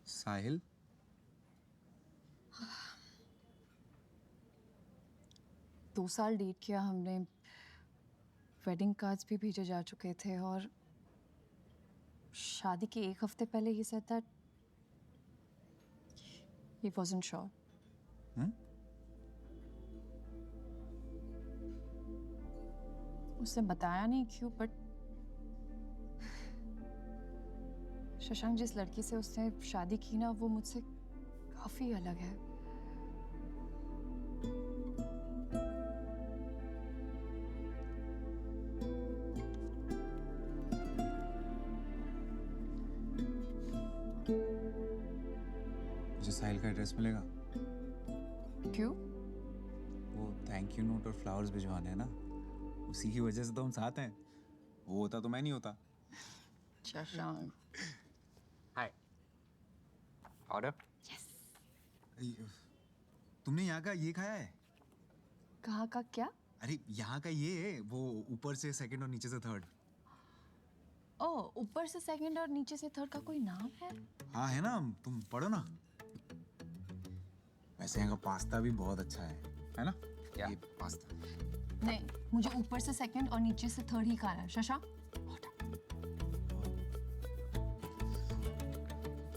साहिल? दो साल डेट किया हमने, वेडिंग कार्ड्स भी भेजे जा चुके थे और शादी के एक हफ्ते पहले ही said that he wasn't sure. उसने बताया नहीं क्यों, बट शशांक जिस लड़की से उसने शादी की ना, वो मुझसे काफी अलग है। मुझे साहिल का एड्रेस मिलेगा? क्यों? वो थैंक यू नोट और फ्लावर्स भिजवाने हैं ना, उसी की वजह से तो हम साथ हैं। वो होता तो मैं नहीं होता। शशांक। हाय। ऑर्डर? यस। तुमने यहाँ का ये खाया है? कहाँ का क्या? अरे यहाँ का ये, वो ऊपर से सेकंड और नीचे से थर्ड। ओह, ऊपर से सेकंड और नीचे से थर्ड का कोई नाम है? हाँ है ना, तुम पढ़ो ना। वैसे यहाँ का पास्ता भी बहुत अच्छा है ना? क्या? ये पास्ता। नहीं, मुझे ऊपर से सेकंड और नीचे से थर्ड ही खाना है। शशांक?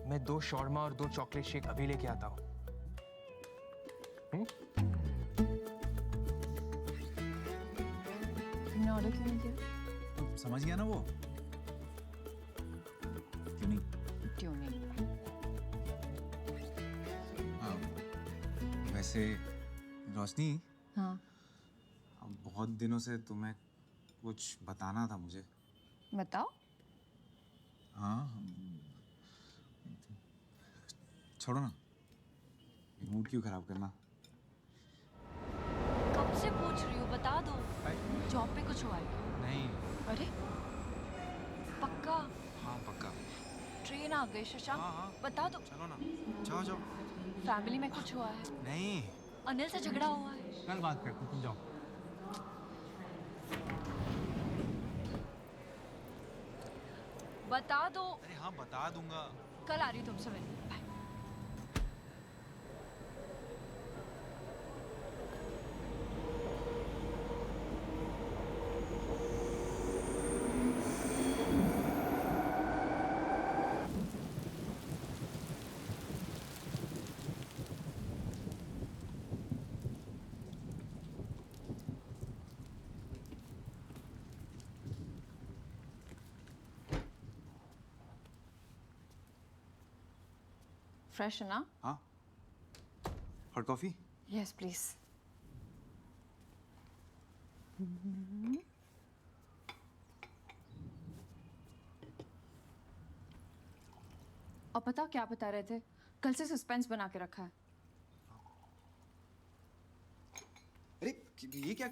मैं 2 शॉर्मा और 2 चॉकलेट शेक अभी लेके आता हूँ। तुमने ऑर्डर क्यों नहीं किया? समझ गया ना वो? क्यों नहीं? क्यों नहीं? हाँ, वैसे रोशनी, हाँ। अब बहुत दिनों से तुम्हें कुछ बताना था मुझे। बताओ। हाँ, छोड़ो ना, मूड क्यों खराब करना। कब से पूछ रही हूँ, बता दो। जॉब पे कुछ हुआ है? नहीं। अरे पक्का? हाँ पक्का। ट्रेन आ गई शशांक। हाँ। बता दो। चलो ना, जाओ जाओ। फैमिली में कुछ हुआ है? नहीं। अनिल से झगड़ा हुआ है? कल बात करते हैं, तुम जाओ। बता दो। अरे हाँ बता दूंगा। कल आ रही हूँ तुमसे मिलने। बाय। फ्रेश है ना? हाँ। Hot coffee? Yes please. और पता क्या बता रहे थे? कल से सस्पेंस बना के रखा है। अरे ये क्या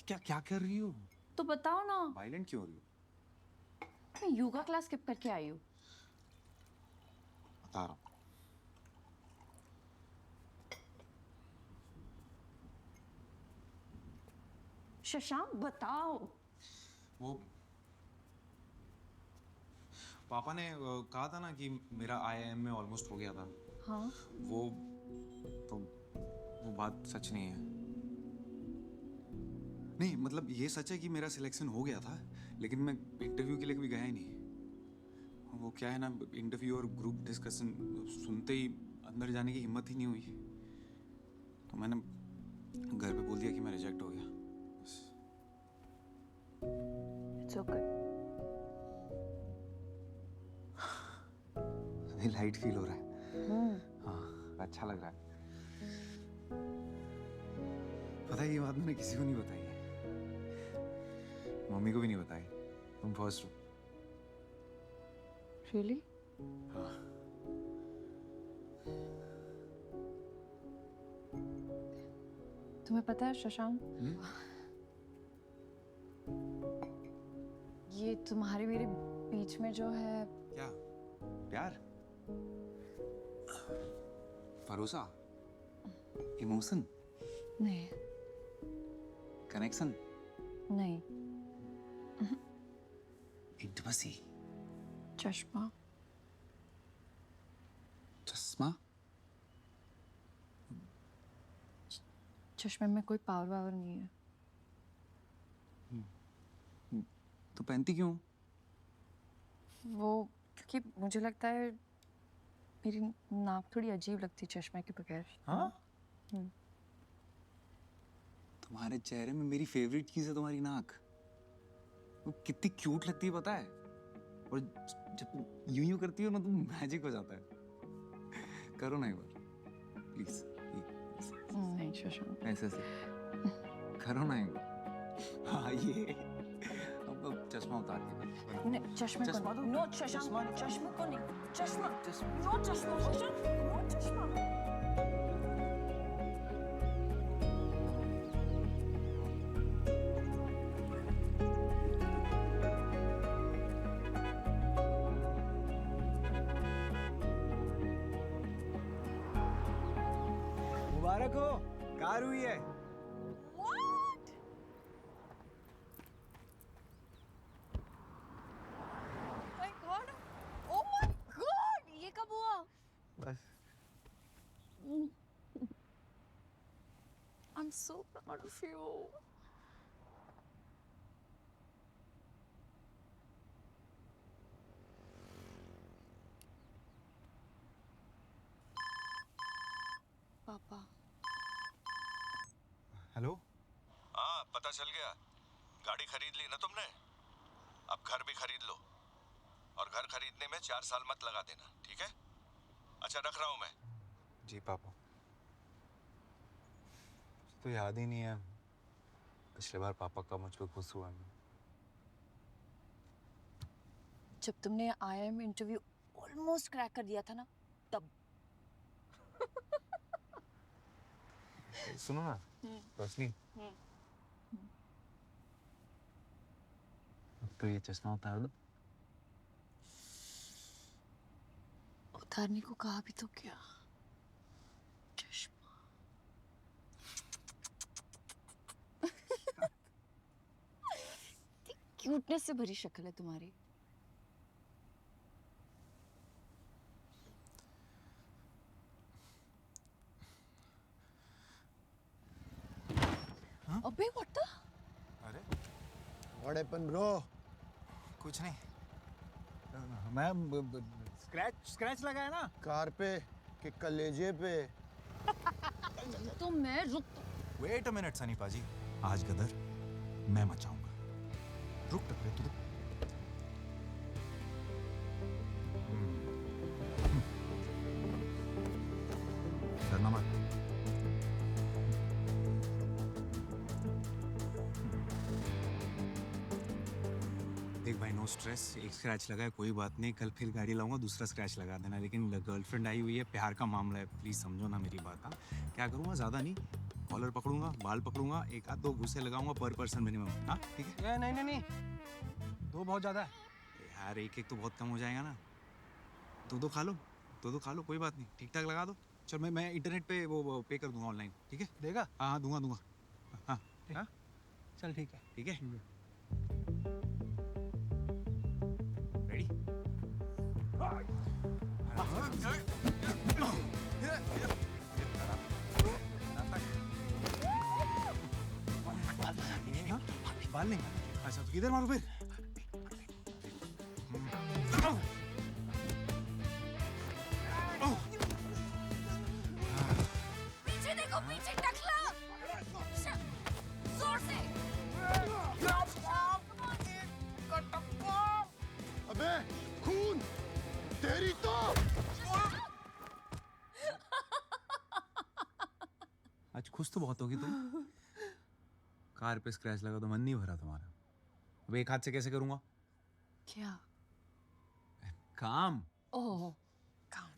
क्या क्या कर रही हो? तो बताओ ना। वायलेंट क्यों हो रही हो? मैं योगा क्लास स्किप करके आई हूँ। बता रहा हूँ। शशांक बताओ। वो पापा ने कहा था ना कि मेरा IIM में ऑलमोस्ट हो गया था। हाँ। वो बात सच नहीं है। नहीं मतलब ये सच है कि मेरा सिलेक्शन हो गया था, लेकिन मैं इंटरव्यू के लिए कभी गया ही नहीं। वो क्या है ना, इंटरव्यू और ग्रुप डिस्कशन सुनते ही अंदर जाने की हिम्मत ही नहीं हुई, तो मैंने घर पे बोल दिया कि मैं रिजेक्ट हो गया। It's okay. अभी लाइट फील हो रहा है। हाँ, अच्छा लग रहा है। पता है ये बात मैंने किसी को नहीं बताई है, मम्मी को भी नहीं बताई। तुम फर्स्ट हो। Really? हाँ। तुम्हें पता है शशांक, ये तुम्हारे मेरे बीच में जो है क्या? प्यार, भरोसा, इमोशन, नहीं कनेक्शन, नहीं, इंटिमेसी, चश्मा। चश्मा? चश्मे में कोई पावर वावर नहीं है। तो पहनती क्यों? वो क्योंकि मुझे लगता है मेरी नाक थोड़ी अजीब लगती है चश्मे के बगैर। हाँ? तुम्हारे चेहरे में मेरी फेवरेट चीज है तुम्हारी नाक। वो कितनी क्यूट लगती है पता है, और जब यूं यूं करती हो ना तो मैजिक हो जाता है। करो ना एक बार प्लीज। नहीं शशांक, ऐसे ऐसे करो ना एक बार। हाँ ये अब चश्मा उतार के। नहीं चश्मे को चश्मा नहीं। नो शशांक, चश्मे को नहीं। चश्मा, नो चश्मा शशांक, नो चश्मा। मुबारक हो, कार हुई है। My God! Oh my God! ये कब हुआ? बस I'm so proud of you. पापा। हेलो। हाँ, पता चल गया। गाड़ी खरीद ली ना तुमने? अब घर भी खरीद लो, और घर खरीदने में 4 साल मत लगा देना, ठीक है? अच्छा रख रहा हूँ मैं। जी पापा। तो याद ही नहीं है पिछले बार पापा का मुझ पर खुश हुआ मैं। जब तुमने IIM में इंटरव्यू ऑलमोस्ट क्रैक कर दिया था ना, तब। सुनो ना रोशनी, अब तो ये चश्मा उतार दो। उतारने को कहा भी तो क्या? चश्मा। क्यूटनेस से भरी शक्ल है तुम्हारी। अबे व्हाट द? अरे व्हाट हैपेंड ब्रो? कुछ नहीं, मैं स्क्रैच लगा है ना कार पे कि कलेजे पे? तो मैं रुक। वेट अ मिनट सनी पाजी, आज गदर मैं मचाऊंगा। रुक टकरे तू रुक। डरना मत। देख भाई, नो नो स्ट्रेस, एक स्क्रैच लगा है कोई बात नहीं, कल फिर गाड़ी लाऊंगा दूसरा स्क्रैच लगा देना, लेकिन गर्लफ्रेंड आई हुई है, प्यार का मामला है, प्लीज समझो ना मेरी बात। हाँ क्या करूँगा, ज़्यादा नहीं, कॉलर पकड़ूंगा, बाल पकड़ूंगा, एक आध दो घुसे लगाऊंगा पर पर्सन मिनिमम। हाँ ठीक है। नहीं नहीं नहीं, दो बहुत ज़्यादा है यार, एक एक तो बहुत कम हो जाएगा ना, दो खा लो, दो खा लो, कोई बात नहीं, ठीक ठाक लगा दो। चल मैं इंटरनेट पे वो पे कर दूंगा ऑनलाइन, ठीक है? देगा? हाँ दूंगा। हाँ हाँ चल ठीक है। ठीक है रेडी? बाल नहीं। अच्छा तो किधर मारू फिर? पीछे देखो, पीछे टकला, जोर से। अबे खून तेरी तो। आज खुश तो बहुत होगी तुम। कार पे स्क्रैच लगा तो मन नहीं भरा तुम्हारा। अब एक हाथ से कैसे करूंगा क्या? काम? ओह, काम।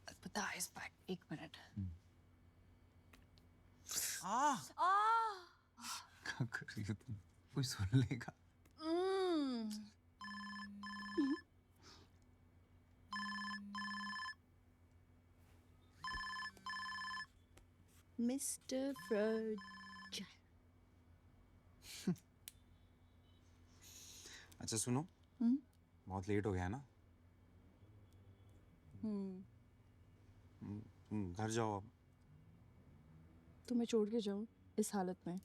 I'll put the ice back. एक मिनट। क्या कर रही हो तुम? कोई सुन लेगा। Mister fragile. अच्छा सुनो, बहुत लेट हो गया ना, तुम घर जाओ अब। तुम्हें छोड़ के जाऊं इस हालत में?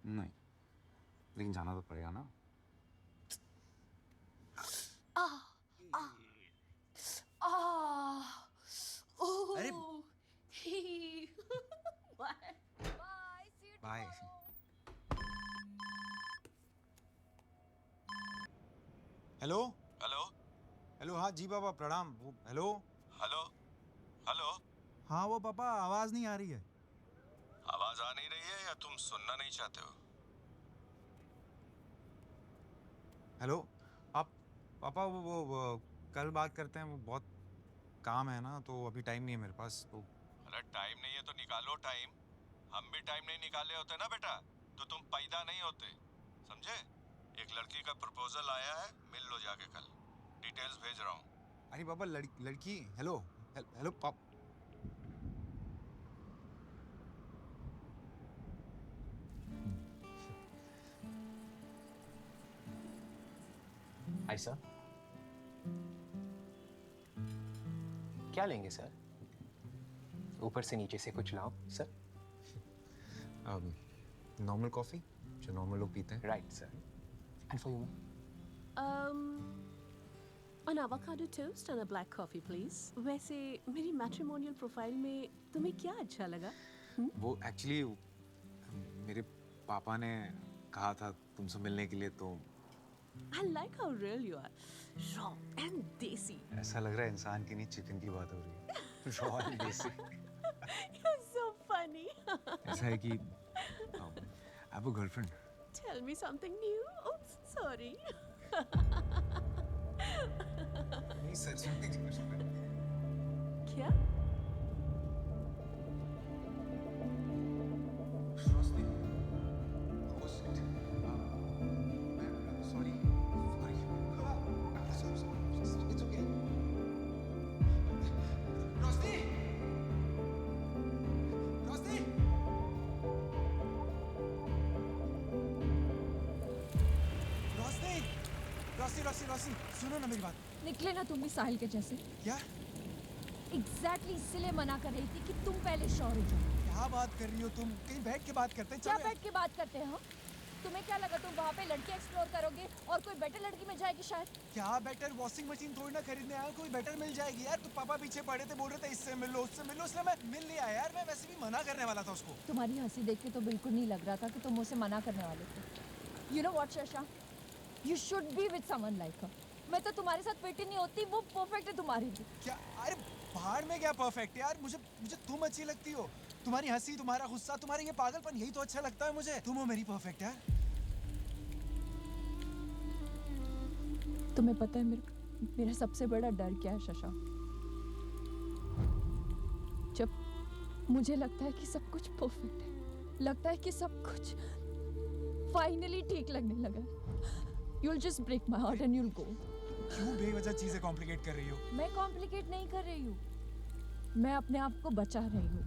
नहीं, लेकिन जाना तो पड़ेगा ना। अरे बाय। हेलो हेलो, हाँ जी पापा प्रणाम। वो हेलो हेलो हाँ वो पापा आवाज नहीं आ रही है। आवाज आ नहीं रही है या तुम सुनना नहीं चाहते हो? हेलो आप पापा वो कल बात करते हैं, वो बहुत काम है ना, तो अभी टाइम नहीं है मेरे पास। तो अरे टाइम नहीं है तो निकालो टाइम। हम भी टाइम नहीं निकाले होते ना बेटा तो तुम पैदा नहीं होते, समझे? एक लड़की का प्रपोजल आया है, मिल लो जाके कल, डिटेल्स भेज रहा हूँ। अरे पापा लड़की हेलो हेलो पाप हाय सर, क्या लेंगे सर? ऊपर से नीचे से कुछ लाओ सर। नॉर्मल कॉफी जो नॉर्मल लोग पीते हैं। Right sir. And for you? An avocado toast and a black coffee, please. वैसे मेरी मैट्रिमोनियल प्रोफाइल में तुम्हें क्या अच्छा लगा? वो एक्चुअली मेरे पापा ने कहा था तुमसे मिलने के लिए, तो I like how real you are. Raw and desi. ऐसा लग रहा है इंसान की नहीं चिकन की बात हो रही है। रॉ एंड देसी। You're so funny. ऐसा है कि I have a girlfriend. Tell me something new. Oops, sorry. नहीं सच में। क्या? रोशनी सुनो ना मेरी बात। निकले ना तुम भी साहिल के जैसे। क्या? एग्जैक्टली इसीलिए मना कर रही थी कि तुम पहले श्योर हो जाओ। क्या बात कर रही हो तुम? कहीं बैठ के बात करते हैं। क्या बैठ के बात करते हैं? तुम्हें क्या लगा तुम वहाँ पे लड़के एक्सप्लोर करोगे और कोई बेटर लड़की मिल जाएगी शायद? क्या बेटर? वॉशिंग मशीन थोड़ी ना खरीदने आया, कोई बेटर मिल जाएगी यार। तो पापा पीछे पड़े थे, बोल रहे थे इससे मिल लो उससे मिल लो, इसलिए मैं मिल लिया यार। मैं वैसे भी मना करने वाला था उसको। तुम्हारी हंसी देख के तो बिल्कुल नहीं लग रहा था कि तुम उसे मना करने वाले थे। You know what Shasha, you should be with someone like her. मैं तो तुम्हारे साथ फिट ही नहीं होती, वो परफेक्ट है तुम्हारी लिए। क्या? अरे भाड़ में क्या परफेक्ट यार, मुझे तुम अच्छी लगती हो। तुम्हारी हंसी, तुम्हारा गुस्सा, तुम्हारा ये पागलपन, यही तो अच्छा लगता है मुझे। तुम हो मेरी परफेक्ट यार। तुम्हें पता है मेरा सबसे बड़ा डर क्या है शशांक? जब मुझे लगता है कि सब कुछ परफेक्ट है, लगता है कि सब कुछ फाइनली ठीक लगने लगा, you'll just break my heart and you'll go. क्यों बेवजह चीजें कॉम्प्लिकेट कर रही हो? मैं कॉम्प्लिकेट नहीं कर रही हूँ, मैं अपने आप को बचा रही हूँ।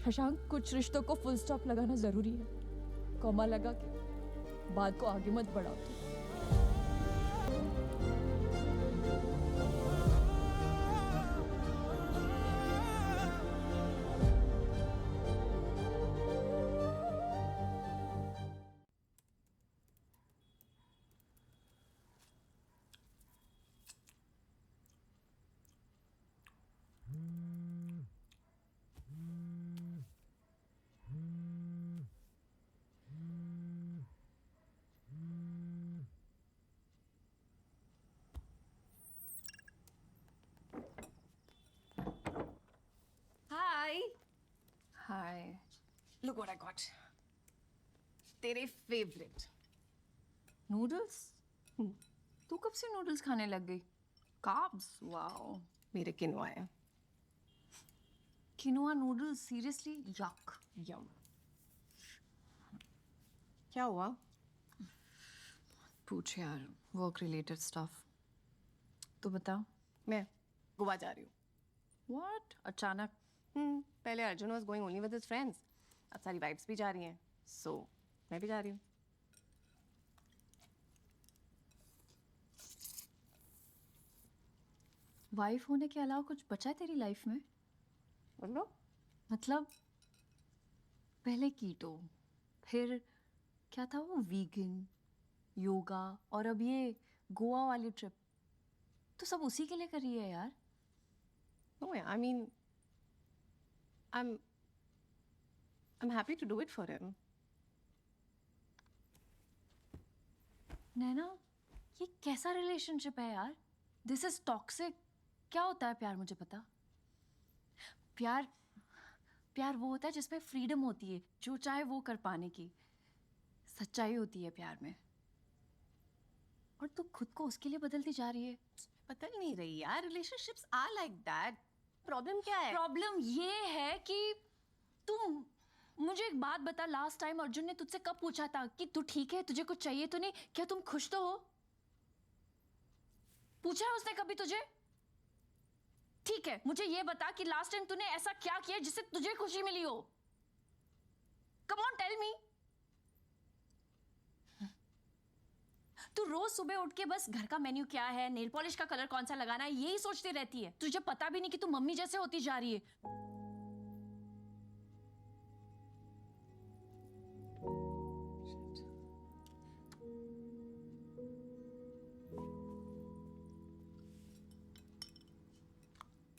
शशांक, कुछ रिश्तों को फुल स्टॉप लगाना जरूरी है, कॉमा लगा के बात को आगे मत बढ़ाओ तुम। हाय, लुक व्हाट आई गॉट। तेरे फेवरेट नूडल्स? तू कब से नूडल्स खाने लग गई? कार्ब्स, वाओ, मेरे किनोआ है। Quinoa noodles? सीरियसली? यक। यम। क्या हुआ? पूछ यार, वर्क रिलेटेड स्टफ। तू बता। मैं गोवा जा रही हूँ। व्हाट? अचानक? पहले Arjun was going only with his friends, अब सारी वाइफ्स भी जा रही हैं, सो मैं भी जा रही हूँ। वाइफ होने के अलावा कुछ बचा है तेरी लाइफ में? बोलो। मतलब पहले कीटो, फिर क्या था वो, वीगन, योगा, और अब ये गोवा वाली ट्रिप, तो सब उसी के लिए कर रही है यार? No, I mean, I'm happy to do it for him. नैना, ये कैसा रिलेशनशिप है यार? This is toxic. क्या होता है प्यार, मुझे पता? प्यार वो होता है जिसमें फ्रीडम होती है, जो चाहे वो कर पाने की, सच्चाई होती है प्यार में। और तू खुद को उसके लिए बदलती जा रही है। बदल नहीं रही यार, relationships are like that. Problem क्या है? प्रॉब्लम ये है कि तू मुझे एक बात बता, लास्ट टाइम अर्जुन ने तुझसे कब पूछा था कि तू ठीक है, तुझे कुछ चाहिए तो नहीं, क्या तुम खुश तो हो? पूछा है उसने कभी तुझे? ठीक है, मुझे ये बता कि लास्ट टाइम तूने ऐसा क्या किया जिससे तुझे खुशी मिली हो? Come on, tell me. तू रोज सुबह उठ के बस घर का मेन्यू क्या है, नेल पॉलिश का कलर कौन सा लगाना है, यही सोचती रहती है। तुझे पता भी नहीं कि तू मम्मी जैसे होती जा रही है।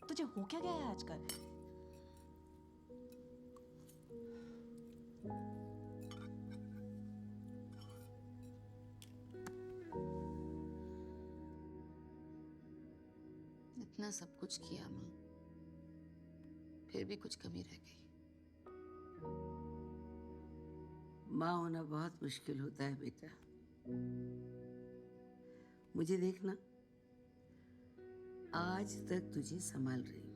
तुझे हो क्या गया है आजकल? इतना सब कुछ किया माँ, फिर भी कुछ कमी रह गई। माँ होना बहुत मुश्किल होता है बेटा। मुझे देखना, आज तक तुझे संभाल रही हूँ।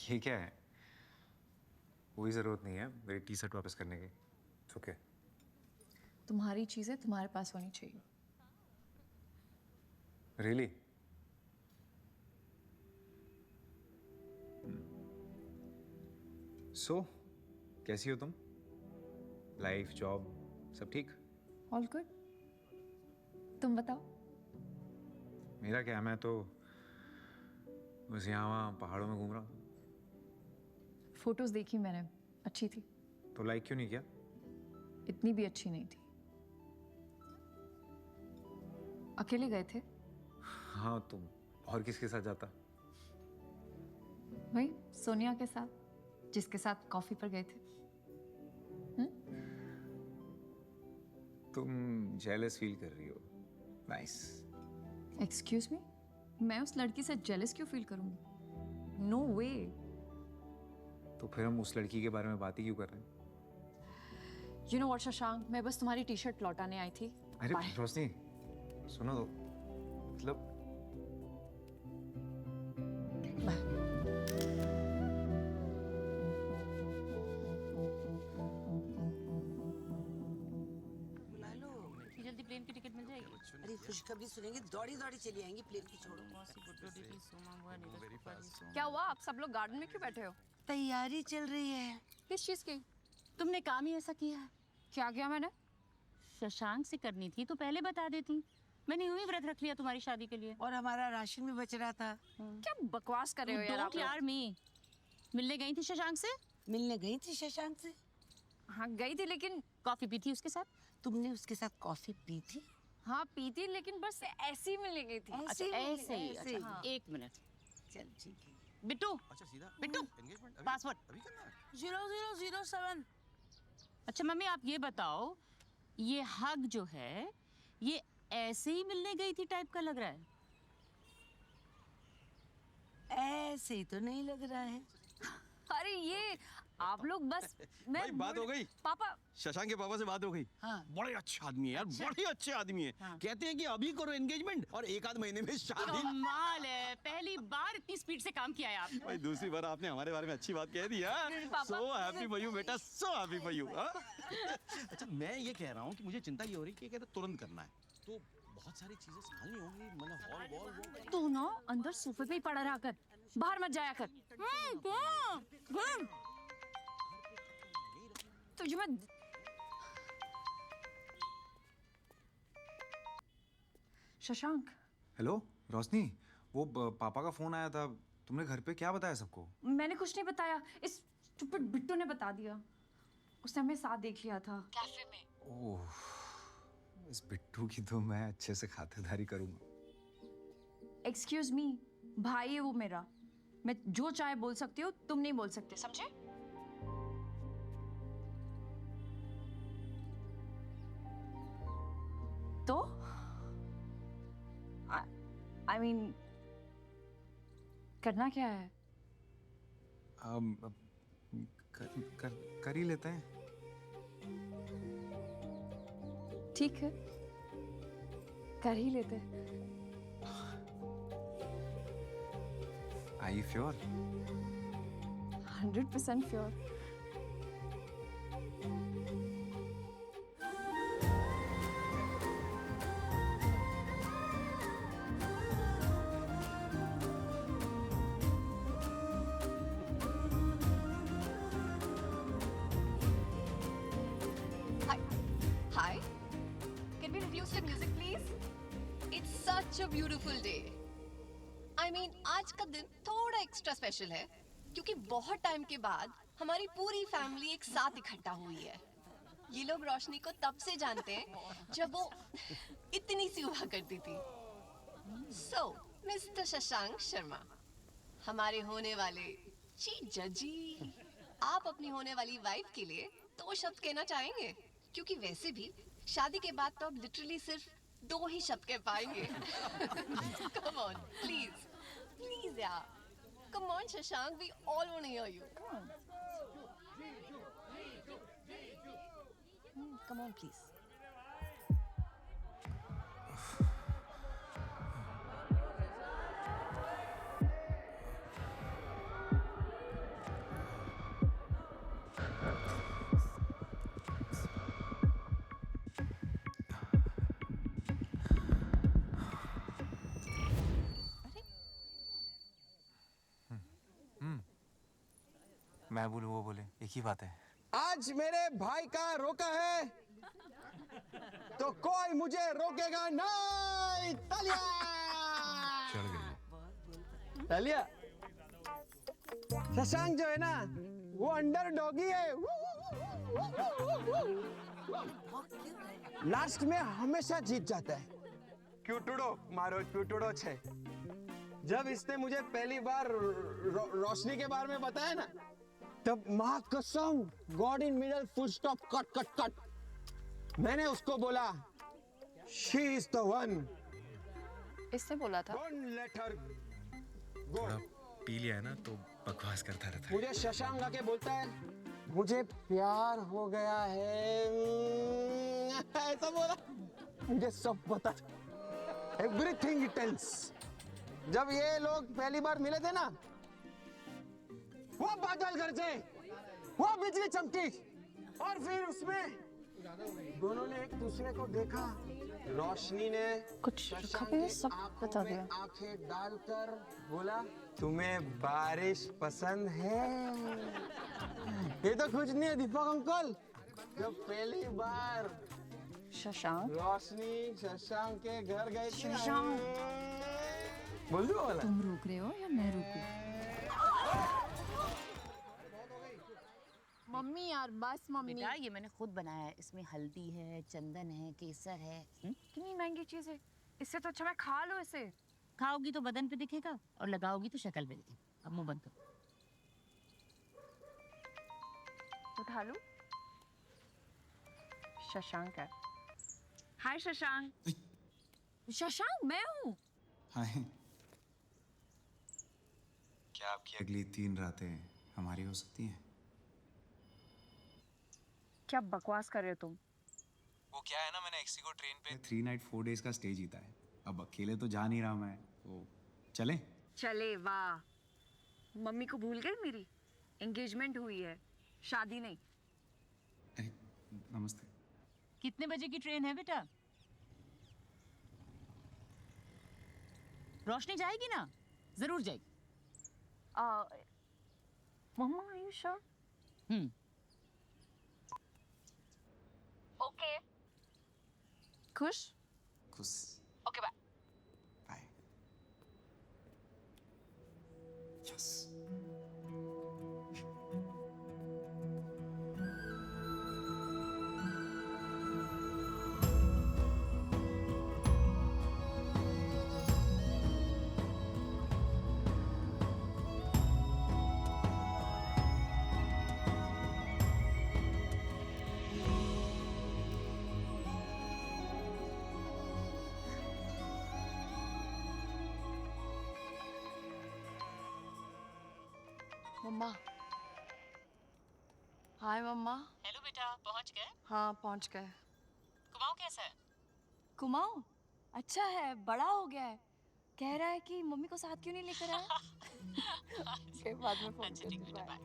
ये क्या है? कोई ज़रूरत नहीं है मेरी टी शर्ट वापस करने की। ओके। तुम्हारी चीजें तुम्हारे पास होनी चाहिए। रियली? सो कैसी हो तुम? लाइफ, जॉब, सब ठीक? All good. तुम बताओ। मेरा क्या, मैं तो बस यहाँ वहाँ पहाड़ों में घूम रहा हूँ। फोटोज देखी मैंने, अच्छी थी। तो लाइक क्यों नहीं किया? इतनी भी अच्छी नहीं थी। अकेले गए थे? हाँ, तुम और किसके साथ जाता? वही सोनिया के साथ, जिसके साथ कॉफी पर गए थे। तुम जेलस फील कर रही हो। नाइस। Excuse me? मैं उस लड़की से जेलस क्यों फील करूंगी? नो वे। तो फिर हम उस लड़की के बारे में बात ही क्यों कर रहे हैं? यू नो व्हाट शशांक, मैं बस तुम्हारी टी शर्ट लौटाने आई थी। अरे Bye. रोशनी सुनो तो, मतलब जल्दी प्लेन की टिकट मिल जाएगी। अरे खुशखबरी सुनेंगे, दौड़ी दौड़ी चली आएंगी, प्लेन की छोड़ो। क्या हुआ, आप सब लोग गार्डन में क्यों बैठे हो? तैयारी चल रही है। किस चीज की? तुमने काम ही ऐसा किया है। क्या किया मैंने? शशांक से करनी थी तो पहले बता देती। मैंने यूं ही व्रत रख लिया तुम्हारी शादी के लिए। और हमारा राशन भी बच रहा था। क्या बकवास कर रहे हो यार आप लोग? यार मी मिलने गई थी शशांक से? मिलने गई थी शशांक से? हाँ गई थी, लेकिन कॉफी पी थी उसके साथ? तुमने उसके साथ कॉफी पी थी? हाँ पी थी, लेकिन बस ऐसे ही मिलने गई थी। अच्छा ऐसे ही। ऐसे ही। अच्छा, एक मिनट। चल ठीक है। बिट्टू, अच्छा सीधा बिट्टू, एंगेजमेंट पासवर्ड। अभी करना है? 0007। अच्छा मम्मी आप ये बताओ, ये हग जो है ये ऐसे ही मिलने गई थी टाइप का लग रहा है? ऐसे ही तो नहीं लग रहा है। अरे ये आप लोग बस मैं भाई बात हो गई। पापा, शशांक के पापा से बात हो गई। हाँ। बड़े अच्छे आदमी है यार, बड़े अच्छे आदमी है। हाँ। कहते हैं कि अभी करो एंगेजमेंट और एक आध महीने में शादी। कमाल है, पहली बार इतनी स्पीड से काम किया है आपने। भाई दूसरी बार आपने हमारे बारे में अच्छी बात कह दी है। सो हैप्पी फॉर यू बेटा, सो हैप्पी फॉर यू। अच्छा मैं ये कह रहा हूँ कि मुझे चिंता ये हो रही है कि कहते तुरंत करना है, तो बहुत सारी चीजें संभालनी होंगी, मतलब हॉल वॉल। तू ना अंदर सोफे पे ही पड़ा रहा कर, बाहर मत जाया कर। तुझे मैं शशांक। हेलो रोशनी, वो पापा का फोन आया था, तुमने घर पे क्या बताया सबको? मैंने कुछ नहीं बताया, इस स्टूपिड बिट्टू ने बता दिया। उसने हमें साथ देख लिया था कैफे में। ओह, इस बिट्टू की तो मैं अच्छे से खातिरदारी करूंगा। एक्सक्यूज मी, भाई है वो मेरा, मैं जो चाहे बोल सकती हूँ, तुम नहीं बोल सकते, समझे? तो आई मीन करना क्या है? कर ही लेते हैं। ठीक है, कर ही लेते हैं। Are you sure? 100% sure. Hi. Can we reduce the music, please? It's such a beautiful day. I mean, आज का दिन थोड़ा एक्स्ट्रा स्पेशल है क्योंकि बहुत टाइम के बाद हमारी पूरी फैमिली एक साथ इकट्ठा हुई है। ये लोग रोशनी को तब से जानते हैं जब वो इतनी सी हुआ करती थी। So, मिस्टर शशांक शर्मा, हमारे होने वाले जीजा जी, आप अपनी होने वाली वाइफ के लिए 2 शब्द कहना चाहेंगे? क्योंकि वैसे भी शादी के बाद तो आप लिटरली सिर्फ 2 ही शब्द कह पाएंगे। Come on, please, please यार, come on Shashank, we all want to hear you. Come on, please. मैं बोलूँ वो बोले, एक ही बात है। आज मेरे भाई का रोका है तो कोई मुझे रोकेगा नहीं। तालिया चढ़ गई। तालिया। शशांक जो है ना वो अंडर डॉगी है, लास्ट में हमेशा जीत जाता है। क्यूटुडो मारो क्यूटुडो छे। जब इसने मुझे पहली बार रोशनी के बारे में बताया ना, तब माँ कसम, God in middle full stop cut cut cut, मैंने उसको बोला शी इज द वन। इसने बोला था। Don't let her go. थोड़ा पी लिया है ना तो बकवास करता रहता है। मुझे शशांक आके बोलता है मुझे प्यार हो गया है, ऐसा बोला। मुझे सब पता था, एवरीथिंग इट टेल्स। जब ये लोग पहली बार मिले थे ना, वो बादल गरजे, वो बिजली चमकी, और फिर उसमें दोनों ने एक दूसरे को देखा। रोशनी ने कुछ कभी सब बता दिया। आंखें डालकर बोला तुम्हें बारिश पसंद है। ये तो कुछ नहीं है दीपक अंकल। जब पहली बार शशांक रोशनी शशांक के घर गए थे। शशांक बोल दो वाला। तुम रोक रहे हो या मैं रोकूं? मम्मी यार बस मम्मी। बेटा ये मैंने खुद बनाया है, इसमें हल्दी है, चंदन है, केसर है। कितनी महंगी चीज है, इससे तो अच्छा मैं खा लो इसे। खाओगी तो बदन पे दिखेगा और लगाओगी तो शक्ल पे दिखेगा। अब मुंह बंद करो। उठा लूं? शशांक है। हाय शशांक। शशांक मैं हूँ। हाय। क्या आपकी अगली 3 रातें हमारी हो सकती हैं? क्या बकवास कर रहे हो तुम? वो क्या है ना, मैंने एक्सी ट्रेन पे 3 नाइट 4 डेज का स्टे जीता है। अब अकेले तो जा नहीं रहा मैं, तो चले? चले वाह। मम्मी को भूल गई मेरी? एंगेजमेंट हुई है, शादी नहीं। नमस्ते। कितने बजे की ट्रेन है बेटा? रोशनी जाएगी ना? जरूर जाएगी। Mama are you sure? Okay खुश? खुश। Okay bye. Bye. Yes. Mama. Hi mama. Hello बेटा, पहुंच गए? हाँ पहुंच गए। कुमाऊं कैसा है? कुमाऊं अच्छा है, बड़ा हो गया है। कह रहा है कि मम्मी को साथ क्यों नहीं लेकर आया। फिर बाद में फोन अच्छा ठीक बेटा, bye.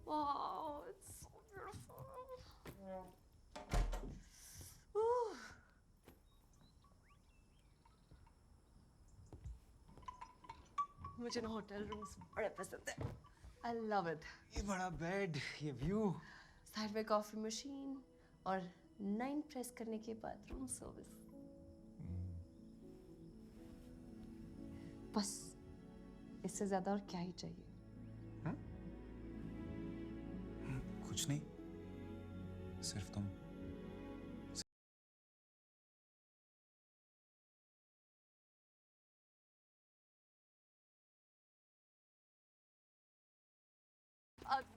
Wow, it's so beautiful. मुझे ना होटल रूम्स बड़े पसंद है। I love it. ये बड़ा बेड, ये व्यू। साइड में कॉफी मशीन और 9 प्रेस करने के बाद रूम सर्विस। बस इससे ज्यादा और क्या ही चाहिए। कुछ नहीं, सिर्फ तुम।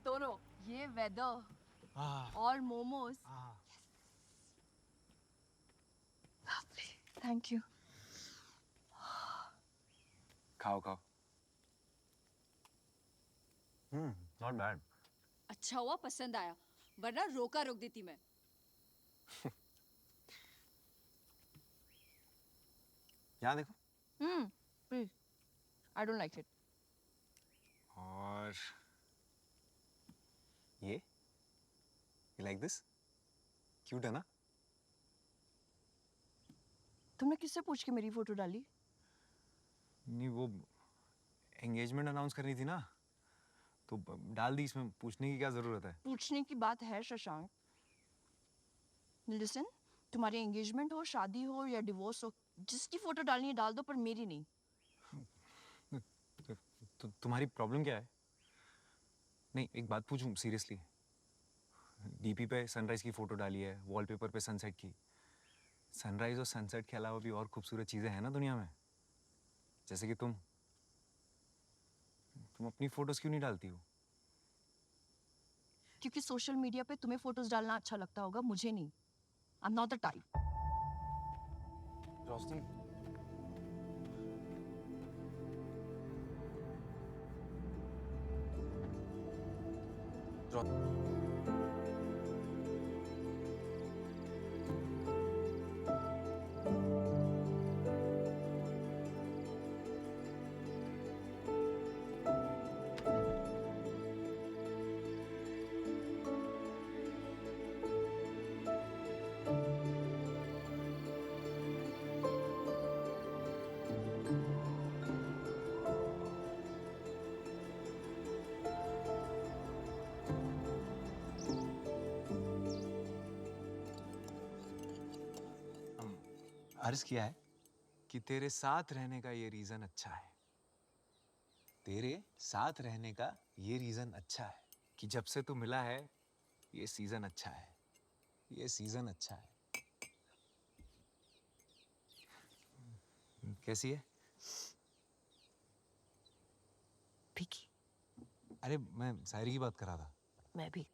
दोनों ये वेदर और मोमोज। Thank you. खाओ खाओ। Not bad. अच्छा हुआ पसंद आया, वरना रोका रोक देती मैं। यहाँ देखो। Please I don't like it. और ये लाइक दिस? क्यूट है ना? तुमने किससे पूछ के मेरी फोटो डाली? नहीं, वो एंगेजमेंट अनाउंस करनी थी ना, तो डाल दी। इसमें पूछने की क्या जरूरत है? पूछने की बात है शशांक। लिसन, तुम्हारी एंगेजमेंट हो, शादी हो या डिवोर्स हो, जिसकी फोटो डालनी है डाल दो, पर मेरी नहीं। तो तुम्हारी प्रॉब्लम क्या है? नहीं, एक बात पूछूं सीरियसली। डीपी पे सनराइज की फोटो डाली है, वॉलपेपर पे सनसेट की। सनराइज और सनसेट के अलावा भी और खूबसूरत चीजें हैं ना दुनिया में, जैसे कि तुम अपनी फोटोज क्यों नहीं डालती हो? क्योंकि सोशल मीडिया पे तुम्हें फोटोज डालना अच्छा लगता होगा, मुझे नहीं। I am not the type. Roshni, अर्ज किया है कि तेरे साथ रहने का ये रीजन अच्छा है। तेरे साथ रहने का ये रीजन अच्छा है कि जब से तू मिला है ये सीजन अच्छा है, ये सीजन अच्छा है। कैसी है? फीकी। अरे मैं शायरी की बात कर रहा था। मैं भी।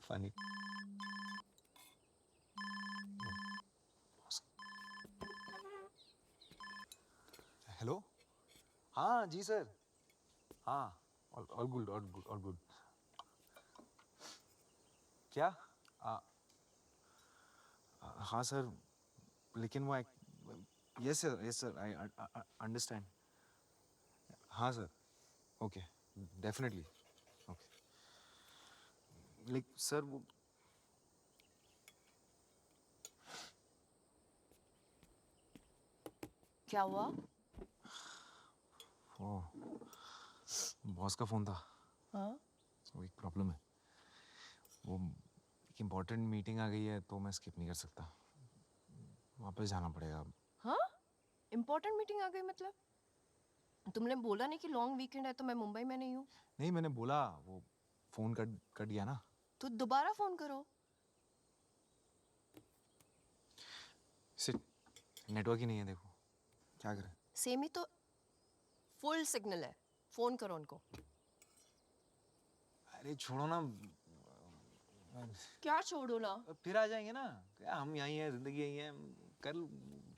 फनी। हेलो, हाँ जी सर। हाँ, all good, all good, all good. क्या? हाँ सर, लेकिन वो यस सर, आई अंडरस्टैंड। हाँ sir, okay, definitely, okay. Like sir वो क्या हुआ? ओ, बॉस का फोन था। हाँ? वो एक प्रॉब्लम है। वो एक इम्पोर्टेंट मीटिंग आ गई है तो मैं स्किप नहीं कर सकता। वापस जाना पड़ेगा। हाँ? इम्पोर्टेंट मीटिंग आ गई मतलब? तुमने बोला नहीं कि लॉन्ग वीकेंड है तो मैं मुंबई में नहीं हूँ? नहीं, मैंने बोला, वो फोन कट गया ना। तो दोबारा फोन करो। नेटवर्क ही नहीं है, देखो क्या करें। सेम ही तो फुल सिग्नल है, फोन करो उनको। अरे छोड़ो ना। क्या छोड़ो ना? फिर आ जाएंगे ना, क्या हम यहीं हैं, जिंदगी यहीं है, कल।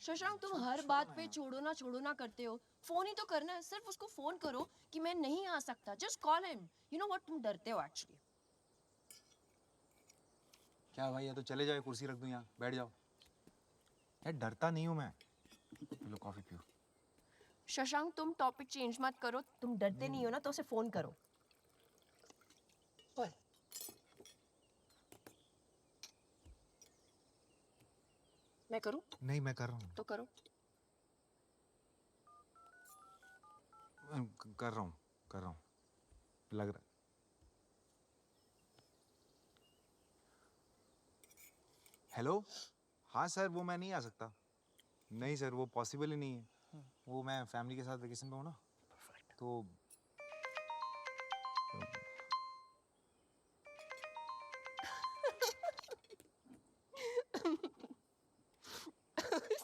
शशांक, तुम हर बात पे छोड़ो ना करते हो। फोन ही तो करना है, सिर्फ उसको फोन करो कि मैं नहीं आ सकता। Just call him. You know what, तुम डरते हो एक्चुअली। क्या भाई, या तो चले जाओ, कुर्सी रख दूं यहाँ, बैठ जाओ। यार डरता नहीं हूँ मैं। लो कॉफी पियो। शशांक, तुम टॉपिक चेंज मत करो। तुम डरते नहीं हो ना तो उसे फोन करो। मैं करूं? नहीं, मैं कर रहा हूँ। तो करो। कर रहा हूँ, लग रहा है। हेलो, हाँ सर, वो मैं नहीं आ सकता। नहीं सर, वो पॉसिबल ही नहीं है। वो मैं फैमिली के साथ वेकेशन पे हूँ ना, तो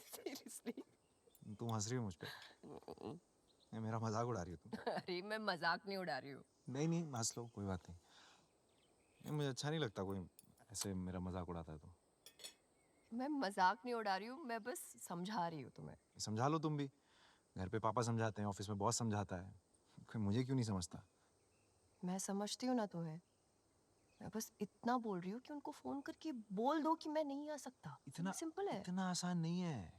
सीरियसली? तुम हंस रही हो मुझ पे? नहीं, मेरा मजाक उड़ा रही हो तुम। अरे मैं मजाक नहीं उड़ा रही हूँ। नहीं, हंस लो, कोई बात नहीं। मुझे अच्छा नहीं लगता कोई ऐसे मेरा मजाक उड़ाता है तो। मैं मजाक नहीं उड़ा रही हूँ, मैं बस समझा रही हूँ तुम्हें। समझा लो तुम भी। घर पे पापा समझाते हैं, ऑफिस में बॉस समझाता है, फिर मुझे क्यों नहीं समझता? मैं समझती हूँ ना तुम्हें। मैं बस इतना बोल रही हूँ कि उनको फोन करके बोल दो कि मैं नहीं आ सकता। इतना सिंपल है। इतना आसान नहीं है।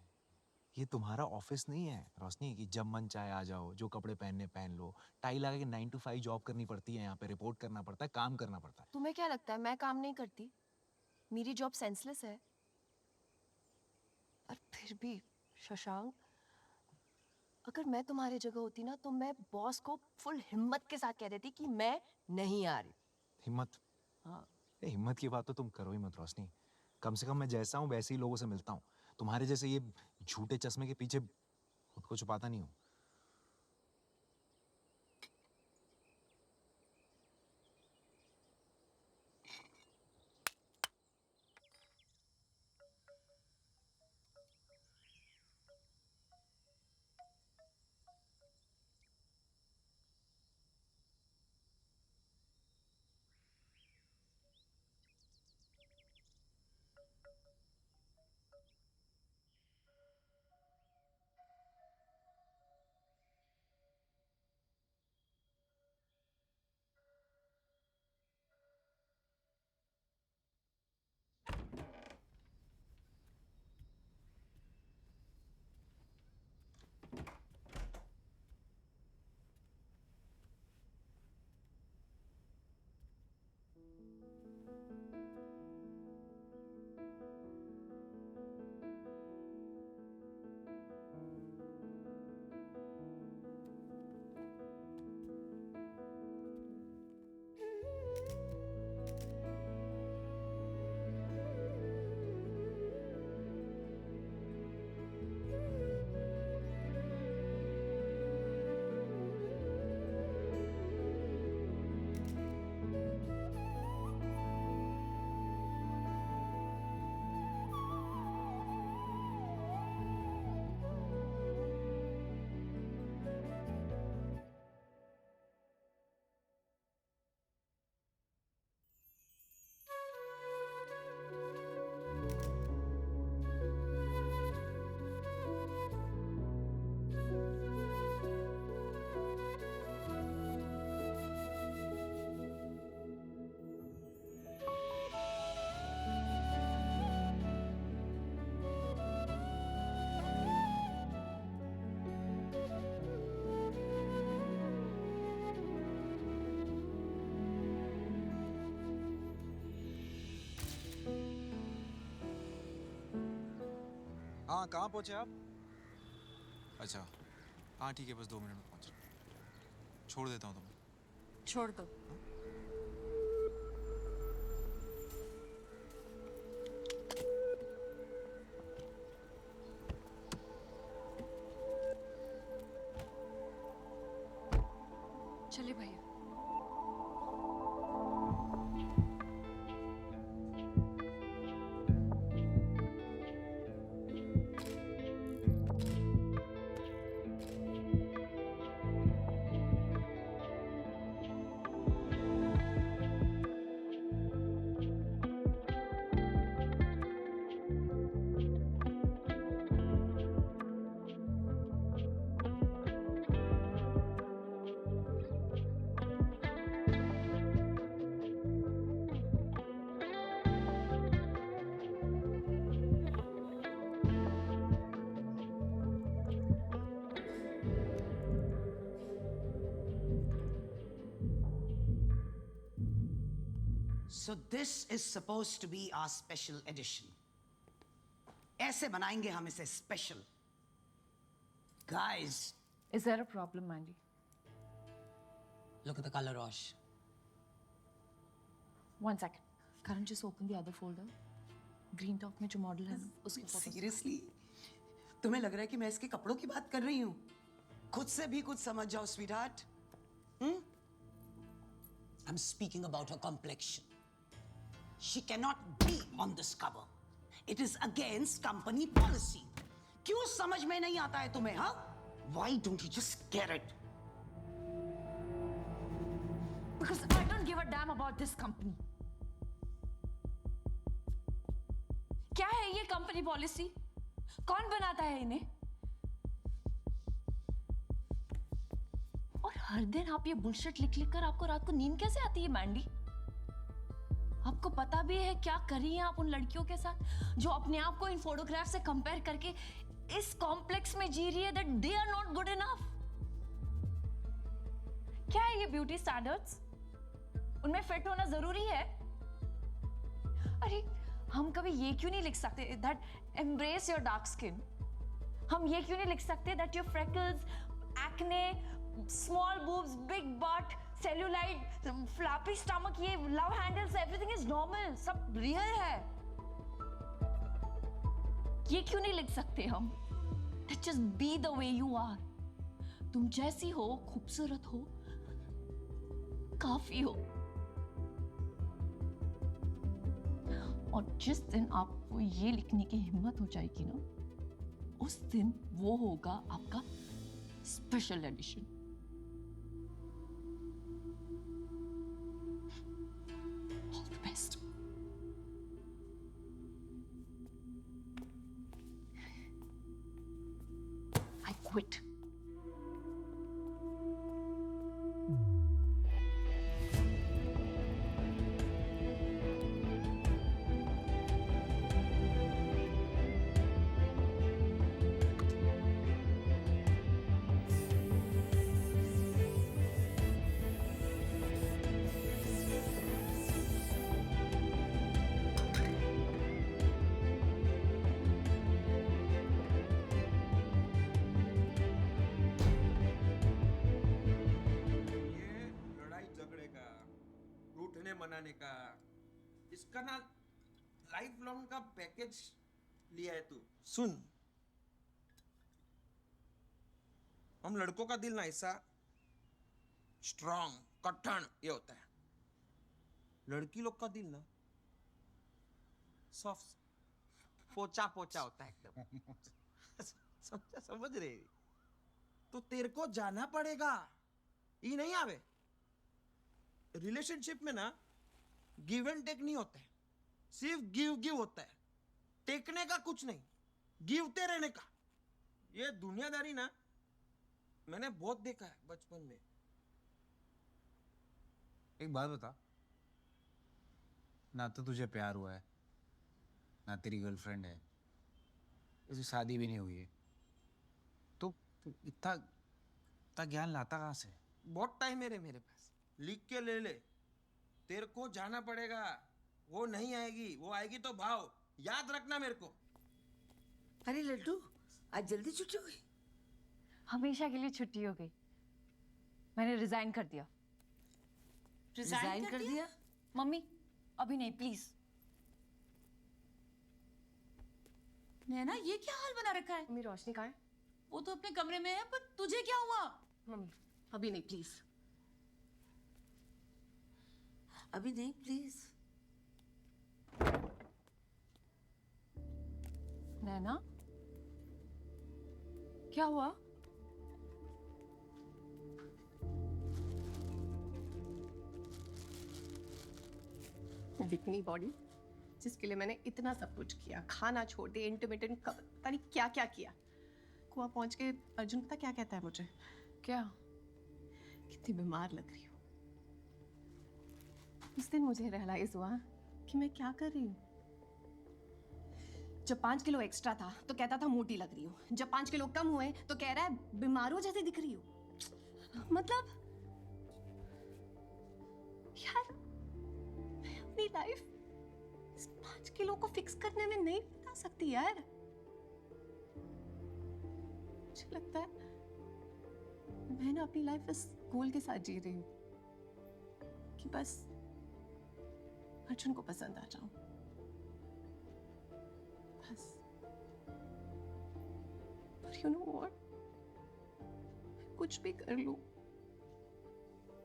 ये तुम्हारा ऑफिस नहीं है रोशनी कि जब मन चाहे आ जाओ, जो कपड़े पहनने पहन लो। टाई लगा के 9 to 5 जॉब करनी पड़ती है यहाँ पे, रिपोर्ट करना पड़ता है, काम करना पड़ता है। तुम्हें क्या लगता है मैं काम नहीं करती? मेरी जॉब सेंसलेस है। और फिर भी शशांक, अगर मैं तुम्हारी जगह होती ना तो मैं बॉस को फुल हिम्मत के साथ कह देती कि मैं नहीं आ रही। हिम्मत? हाँ। हिम्मत की बात तो तुम करो ही मत रोशनी। कम से कम मैं जैसा हूँ वैसे ही लोगों से मिलता हूँ। तुम्हारे जैसे ये झूठे चश्मे के पीछे खुद को छुपाता नहीं हूँ। हाँ, कहाँ पहुँचे आप? अच्छा, हाँ ठीक है, बस 2 मिनट में पहुँच रहा हूँ। छोड़ देता हूँ तुम्हें। छोड़ दो। चलिए भैया। So this is supposed to be our special edition. ऐसे बनाएंगे हम इसे special. Guys. Is there a problem, Mandy? Look at the color, Rosh. One second. Karan, just open the other folder. Green top में जो model है ना, उसके photos. Seriously? तुम्हें लग रहा है कि मैं इसके कपड़ों की बात कर रही हूँ? खुद से भी कुछ समझ जाओ, sweetheart. I'm speaking about her complexion. She cannot be on this cover. It is against company policy. क्यों समझ में नहीं आता है तुम्हें, हाँ? Why don't you just get it? Because I don't give a damn about this company. क्या है ये कंपनी पॉलिसी? कौन बनाता है इन्हें? और हर दिन आप ये बुलशिट लिख लिख कर आपको रात को नींद कैसे आती है, मैंडी? आपको पता भी है क्या करी हैं आप उन लड़कियों के साथ जो अपने आप को इन फोटोग्राफ से कंपेयर करके इस कॉम्प्लेक्स में जी रही है that they are not good enough. क्या है ये ब्यूटी स्टैंडर्ड्स? उनमें फिट होना जरूरी है? अरे हम कभी ये क्यों नहीं लिख सकते that embrace your dark skin? हम ये क्यों नहीं लिख सकते that your freckles, acne, small boobs, big butt, cellulite, flappy stomach, ये love handles, everything is normal, सब रियल है। ये क्यों नहीं लिख सकते हम that just be the way you are? तुम जैसी हो, खूबसूरत हो, काफी हो। और जिस दिन आपको ये लिखने की हिम्मत हो जाएगी ना, उस दिन वो होगा आपका special edition. All the best. I quit. मनाने का, इसका ना लाइफ लॉन्ग का पैकेज लिया है तू। सुन, हम लड़कों का दिल ना ऐसा स्ट्रॉन्ग, कठिन ये होता है। लड़की लोग का दिल ना सॉफ्ट, पोचा पोचा होता है एकदम। समझ रहे? तो तेरे को जाना पड़ेगा, ये नहीं आवे। रिलेशनशिप में ना गिव एंड टेक नहीं होता है, सिर्फ गिव गिव होता है। टेकने का कुछ नहीं, गिवते रहने का। ये दुनियादारी ना मैंने बहुत देखा है बचपन में। एक बात बता, ना तो तुझे प्यार हुआ है, ना तेरी गर्लफ्रेंड है, इसकी शादी भी नहीं हुई है, तो इतना ज्ञान लाता कहाँ से? बहुत टाइम है रे मेरे पास, लिख के ले ले। तेरे को जाना पड़ेगा, वो नहीं आएगी, वो आएगी तो भाव, याद रखना मेरे को। अरे लड्डू, आज जल्दी छुट्टी हो गई? हमेशा के लिए छुट्टी हो गई। मैंने रिजाइन कर दिया। रिजाइन कर दिया? मम्मी अभी नहीं, प्लीज। नैना, ये क्या हाल बना रखा है? मम्मी रोशनी कहाँ है? वो तो अपने कमरे में है, पर तुझे क्या हुआ? मम्मी अभी नहीं, प्लीज। अभी नहीं, प्लीज। नैना, क्या हुआ? विकनी बॉडी जिसके लिए मैंने इतना सब कुछ किया, खाना छोड़ दिया, इंटरमिटेंट पता नहीं क्या क्या किया। कुआ पहुंच के अर्जुन पता क्या कहता है मुझे? क्या? कितनी बीमार लग रही हो। उस दिन मुझे रियलाइज हुआ कि मैं क्या कर रही हूँ। जब 5 किलो एक्स्ट्रा था तो कहता था मोटी लग रही हो, जब 5 किलो कम हुए तो कह रहा है बीमारों जैसे दिख रही हो। मतलब यार, मैं अपनी लाइफ इस 5 किलो को फिक्स करने में नहीं बिता सकती यार। मुझे लगता है मैं ना अपनी लाइफ इस गोल के साथ जी रही हूँ कि बस अर्जुन को पसंद आ जाऊं, बस। But you know what? कुछ भी कर लूं,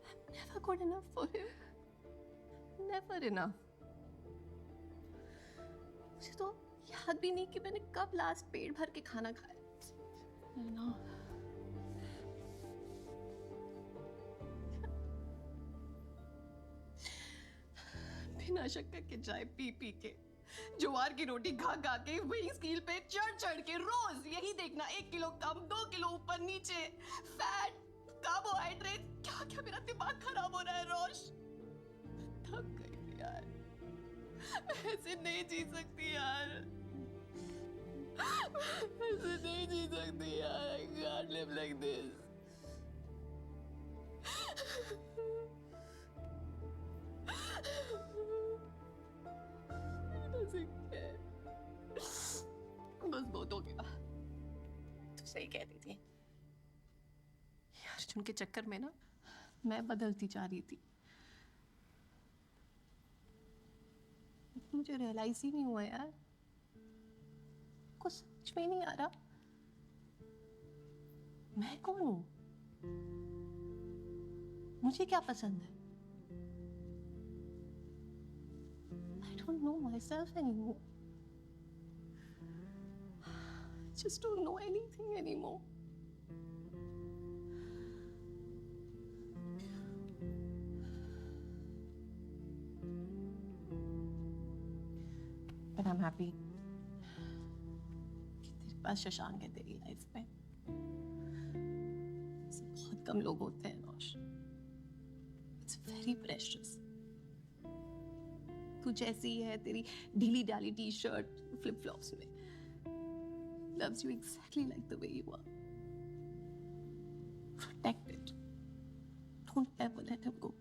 I'm never good enough for him. Never enough. मुझे तो याद भी नहीं कि मैंने कब लास्ट पेट भर के खाना खाया। ना बिना शक्कर के चाय पी पी के, ज्वार की रोटी खा खा के, वही स्कील पे चढ़ चढ़ के, रोज यही देखना 1 किलो कम, 2 किलो ऊपर नीचे, फैट, कार्बोहाइड्रेट, क्या क्या मेरा दिमाग खराब हो रहा है रोश। थक गई यार, मैं ऐसे नहीं जी सकती यार। ऐसे नहीं जी सकती यार। I can't live like this. बस बहुत हो गया। तू सही कह रही थी। अर्जुन के चक्कर में ना मैं बदलती जा रही थी। मुझे रियलाइज ही नहीं हुआ यार। कुछ समझ में नहीं आ रहा मैं कौन हूं, मुझे क्या पसंद है। I don't know myself anymore. Just don't know anything anymore. But I'm happy कि तेरे पास शशांक है तेरी लाइफ में। ऐसे बहुत कम लोग होते हैं रोश। It's very precious. तू जैसी है, तेरी ढीली डाली टी शर्ट फ्लिप फ्लॉप्स में, loves you exactly like the way you are. Protect it. Don't ever let him go.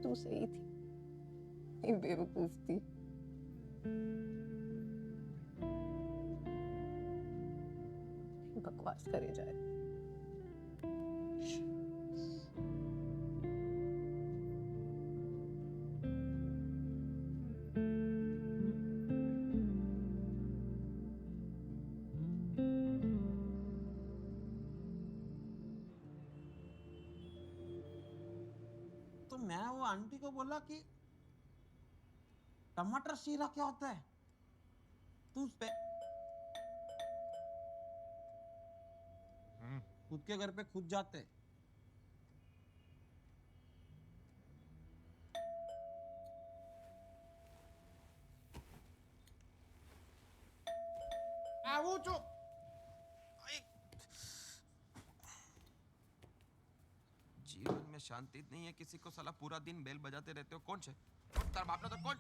तू सही थी, एक बेवकूफ थी। बकवास करे जाए। तो मैं वो आंटी को बोला कि टमाटर शीरा क्या होता है, तू उस पे खुद के घर पे खुद जाते। वो जो जीवन में शांति नहीं है किसी को, साला पूरा दिन बेल बजाते रहते हो। कौन से तार बाप ने तो कौन?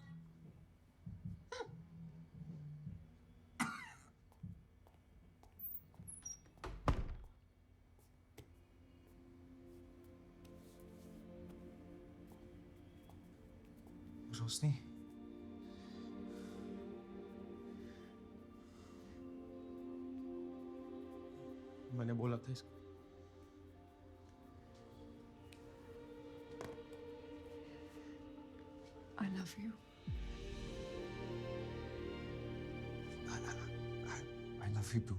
रोशनी, मैंने बोला था इसको। I love you. I love you too.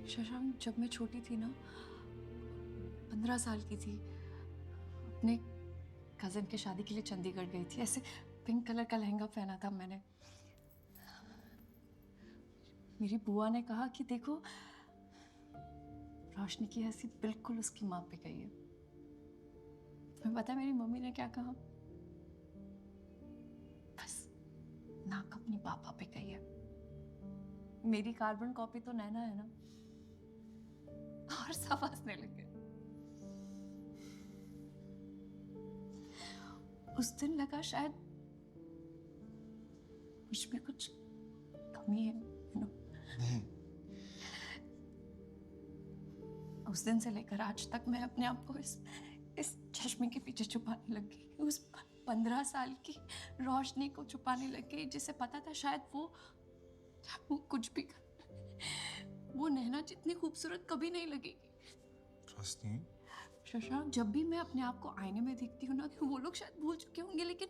Shashank, जब मैं छोटी थी ना, 15 साल की थी, अपने कजिन के शादी के लिए चंडीगढ़ गई थी। ऐसे पिंक कलर का लहंगा पहना था मैंने। मेरी बुआ ने कहा कि देखो, रोशनी की हंसी बिल्कुल उसकी माँ पे गई है। तुम्हें पता है मेरी मम्मी ने क्या कहा? बस नाक अपनी पापा पे गई है। मेरी कार्बन कॉपी तो नैना है ना। और सब हंसने लगे। उस दिन लगा शायद मुझ में कुछ कमी है, यू नो। उस दिन से लेकर आज तक मैं अपने आप को इस चश्मे के पीछे छुपाने लग गई। उस 15 साल की रोशनी को छुपाने लग गई, जिसे पता था शायद वो कुछ भी कर, वो नैना जितनी खूबसूरत कभी नहीं लगेगी। रोशनी, शशांक, जब भी मैं अपने आप को आईने में देखती हूँ ना, कि वो लोग शायद भूल चुके होंगे, लेकिन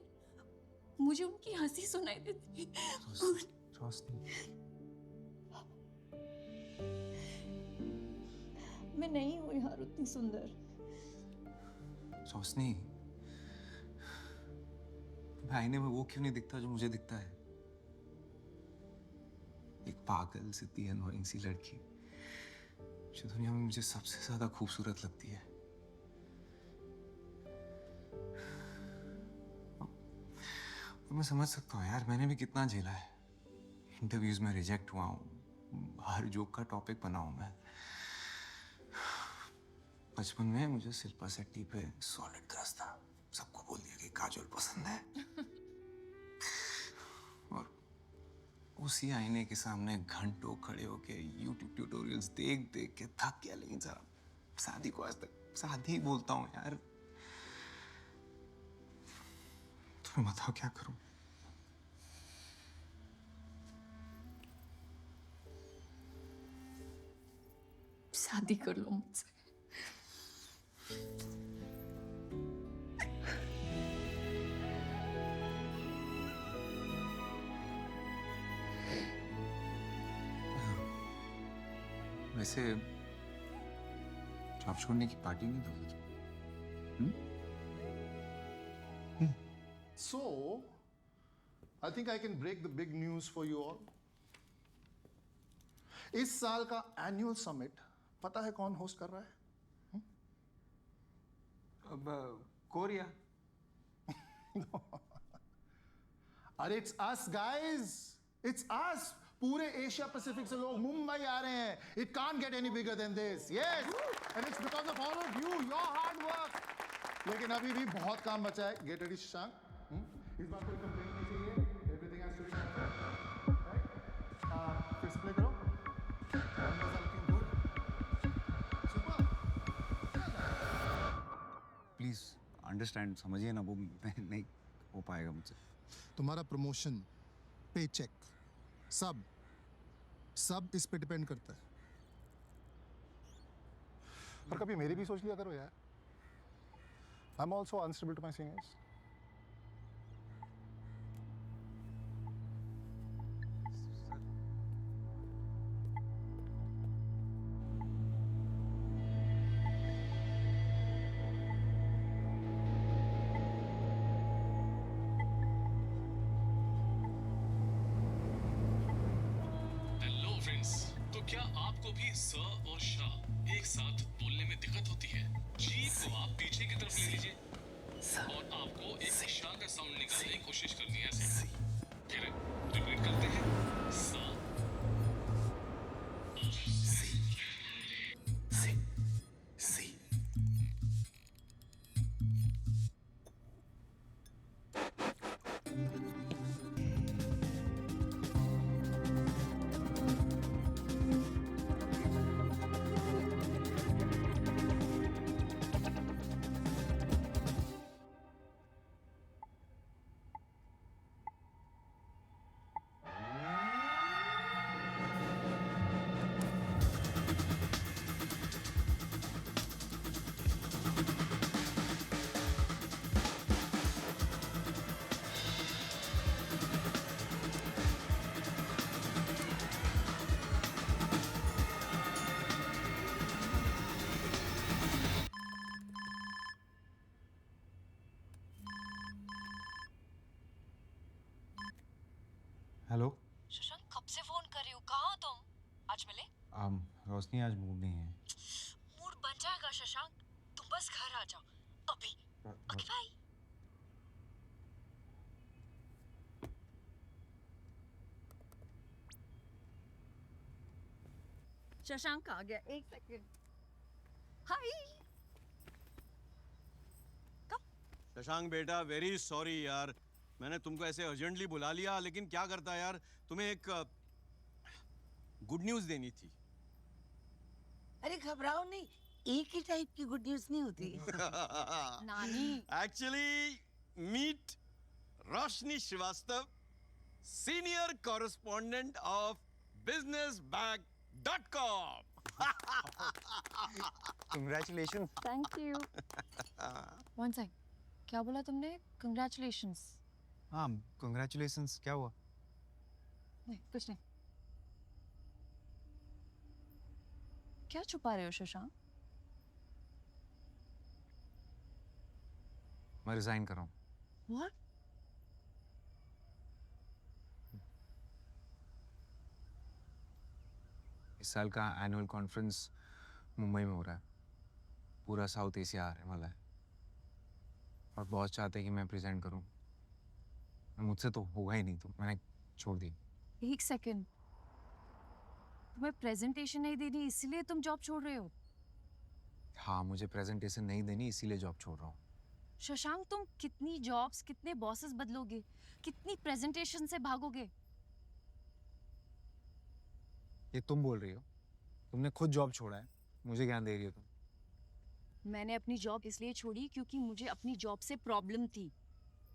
मुझे उनकी हंसी सुनाई देती है। रोशनी, मैं नहीं हूँ यार उतनी सुंदर। रोशनी, आईने में वो क्यों नहीं दिखता जो मुझे दिखता है? एक पागल सी अनोइंग सी लड़की जो दुनिया में मुझे सबसे ज्यादा खूबसूरत लगती है। और मैं समझ सकता हूँ यार, मैंने भी कितना झेला है। इंटरव्यूज में रिजेक्ट हुआ हूँ, हर जोक का टॉपिक बना हूँ मैं। बचपन में मुझे शिल्पा शेट्टी पे सॉलिड क्रश था। सबको बोल दिया कि काजोल पसंद है। और उसी आईने के सामने घंटों खड़े होके YouTube ट्यूटोरियल्स देख देख के थक गया। लेकिन सारा शादी को आज तक शादी ही बोलता हूँ यार। तुम्हें बताओ क्या करूं? शादी कर लो मुझसे। वैसे जॉब छोड़ने की पार्टी नहीं दोगे तुम? So, I think I can break the big news for you all. इस साल का एनुअल समिट पता है कौन होस्ट कर रहा है? अब कोरिया। अरे it's us guys, it's us. पूरे एशिया पैसिफिक से लोग मुंबई आ रहे हैं। It can't get any bigger than this. Yes, and it's because of all of you, your hard work. लेकिन अभी भी बहुत काम बचा है। Get ready Shashank. इस बार कोई कंप्लेंट नहीं चाहिए। Everything has to be perfect. Right? फिर से प्ले करो। प्लीज अंडरस्टैंड, समझिए ना, वो नहीं हो पाएगा मुझसे। तुम्हारा प्रमोशन, पे चेक, सब इस पे डिपेंड करता है। और कभी मेरी भी सोच लिया करो यार। I am also unstable to my seniors. Hello friends, तो क्या आपको भी स और श एक साथ बोलने में दिक्कत होती है? जी को आप पीछे की तरफ ले लीजिए और आपको एक श का साउंड निकालने की कोशिश करनी है ऐसे। फिर रिपीट करते हैं स हेलो। शशांक, कब से फोन कर रही हूँ, कहाँ हो तुम? आज मिले? रोशनी आज मूड नहीं है। मूड बन जाएगा शशांक, तुम बस घर आ जाओ अभी। Okay bye. शशांक आ गया, एक सेकंड। हाय। शशांक बेटा, वेरी सॉरी यार, मैंने तुमको ऐसे अर्जेंटली बुला लिया, लेकिन क्या करता यार, तुम्हें एक गुड न्यूज़ देनी थी। अरे घबराओ नहीं, एक ही टाइप की गुड न्यूज़ नहीं होती। नानी। Actually meet Roshni Shrivastava, senior correspondent of businessbag.com। Congratulations। Thank you. One second, क्या बोला तुमने? कंग्रेचुलेशंस। हाँ, congratulations। क्या हुआ? नहीं, कुछ नहीं। क्या छुपा रहे हो शशांक? मैं रिजाइन कर रहा हूँ। What? इस साल का एनुअल कॉन्फ्रेंस मुंबई में हो रहा है। पूरा साउथ एशिया आने वाला है और बॉस चाहते हैं कि मैं प्रेजेंट करूं। मुझसे तो होगा ही नहीं, तो मैंने छोड़ दी। एक सेकंड, तुम्हें प्रेजेंटेशन नहीं देनी इसलिए तुम जॉब छोड़ रहे हो? हाँ, मुझे प्रेजेंटेशन नहीं देनी, इसीलिए जॉब छोड़ रहा हूँ। शशांक, तुम कितनी जॉब्स, कितने बॉसेस बदलोगे, कितनी प्रेजेंटेशन से भागोगे? ये तुम बोल रही हो? तुमने खुद जॉब छोड़ा है, मुझे ज्ञान दे रही हो तुम? मैंने अपनी जॉब इसलिए छोड़ी क्योंकि मुझे अपनी जॉब से प्रॉब्लम थी।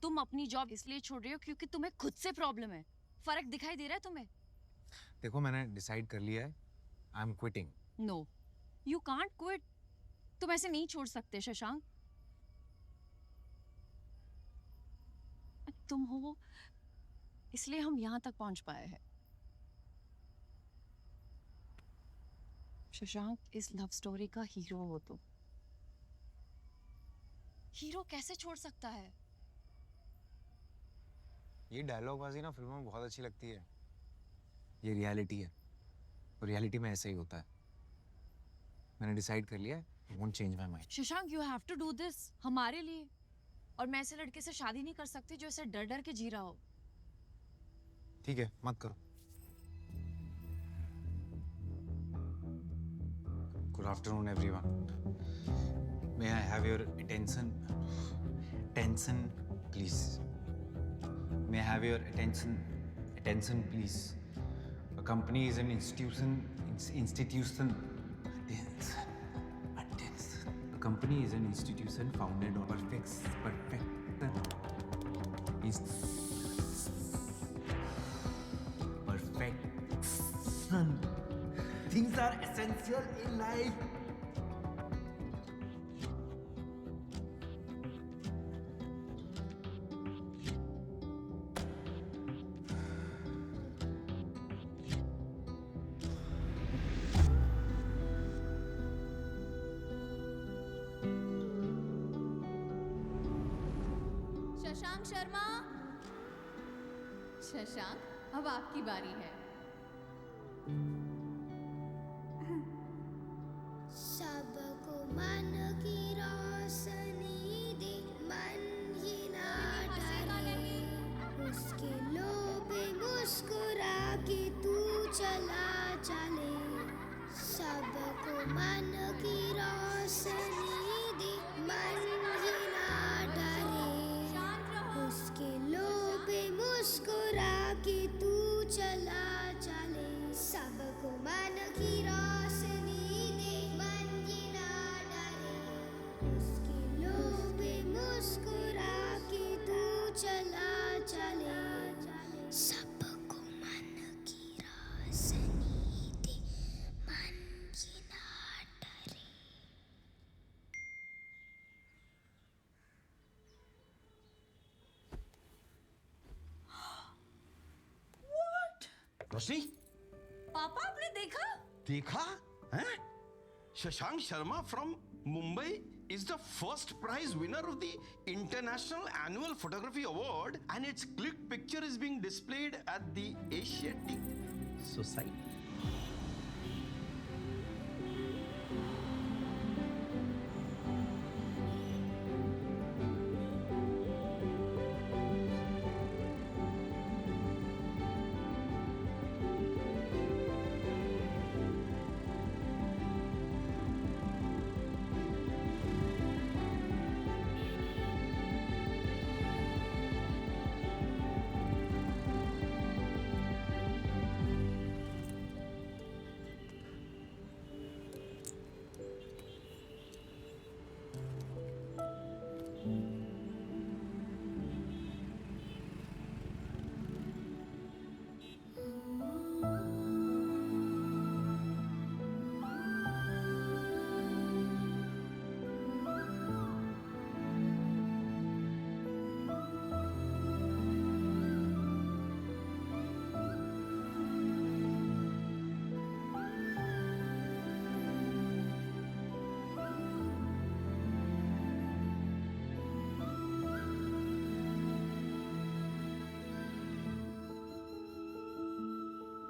तुम अपनी जॉब इसलिए छोड़ रहे हो क्योंकि तुम्हें खुद से प्रॉब्लम है। फर्क दिखाई दे रहा है तुम्हें? देखो, मैंने डिसाइड कर लिया है, I am quitting. No, you can't quit. तुम ऐसे नहीं छोड़ सकते शशांक। तुम हो इसलिए हम यहाँ तक पहुँच पाए हैं। शशांक, इस लव स्टोरी का हीरो हो तुम। हीरो कैसे छोड़ सकता है? ये डायलॉग बाजी ना फिल्मों में बहुत अच्छी लगती है, ये रियलिटी है, और रियलिटी में ऐसे ही होता है। मैंने डिसाइड कर लिया है, won't change my mind. Shashank, you have to do this हमारे लिए। और मैं ऐसे लड़के से शादी नहीं कर सकती जो ऐसे डर डर के जी रहा हो। ठीक है, मत करो। Good afternoon everyone. May I have your attention please? May I have your attention please? A company is an institution. A company is an institution founded on perfection. Things are essential in life. Shashank Sharma, Shashank, अब आपकी बारी है। सबको मन की रोशनी दे, मन ही ना डरे, उसके लोभे मुस्कुरा के तू चला चले। सबको मन की रोशनी दे, मन ही ना डरे, उसके लोभे मुस्कुरा के तू चला चले। सबको मन की रोशनी दे, मन ही ना डरे, उसके लोभे मुस्कुरा के तू चला चले। सबको मन की रोशनी दे, मन ही ना डरे। रोशनी, पापा, आपने देखा? देखा हैं? Shashank Sharma from Mumbai is the first prize winner of the International Annual Photography Award, and its click picture is being displayed at the Asiatic Society.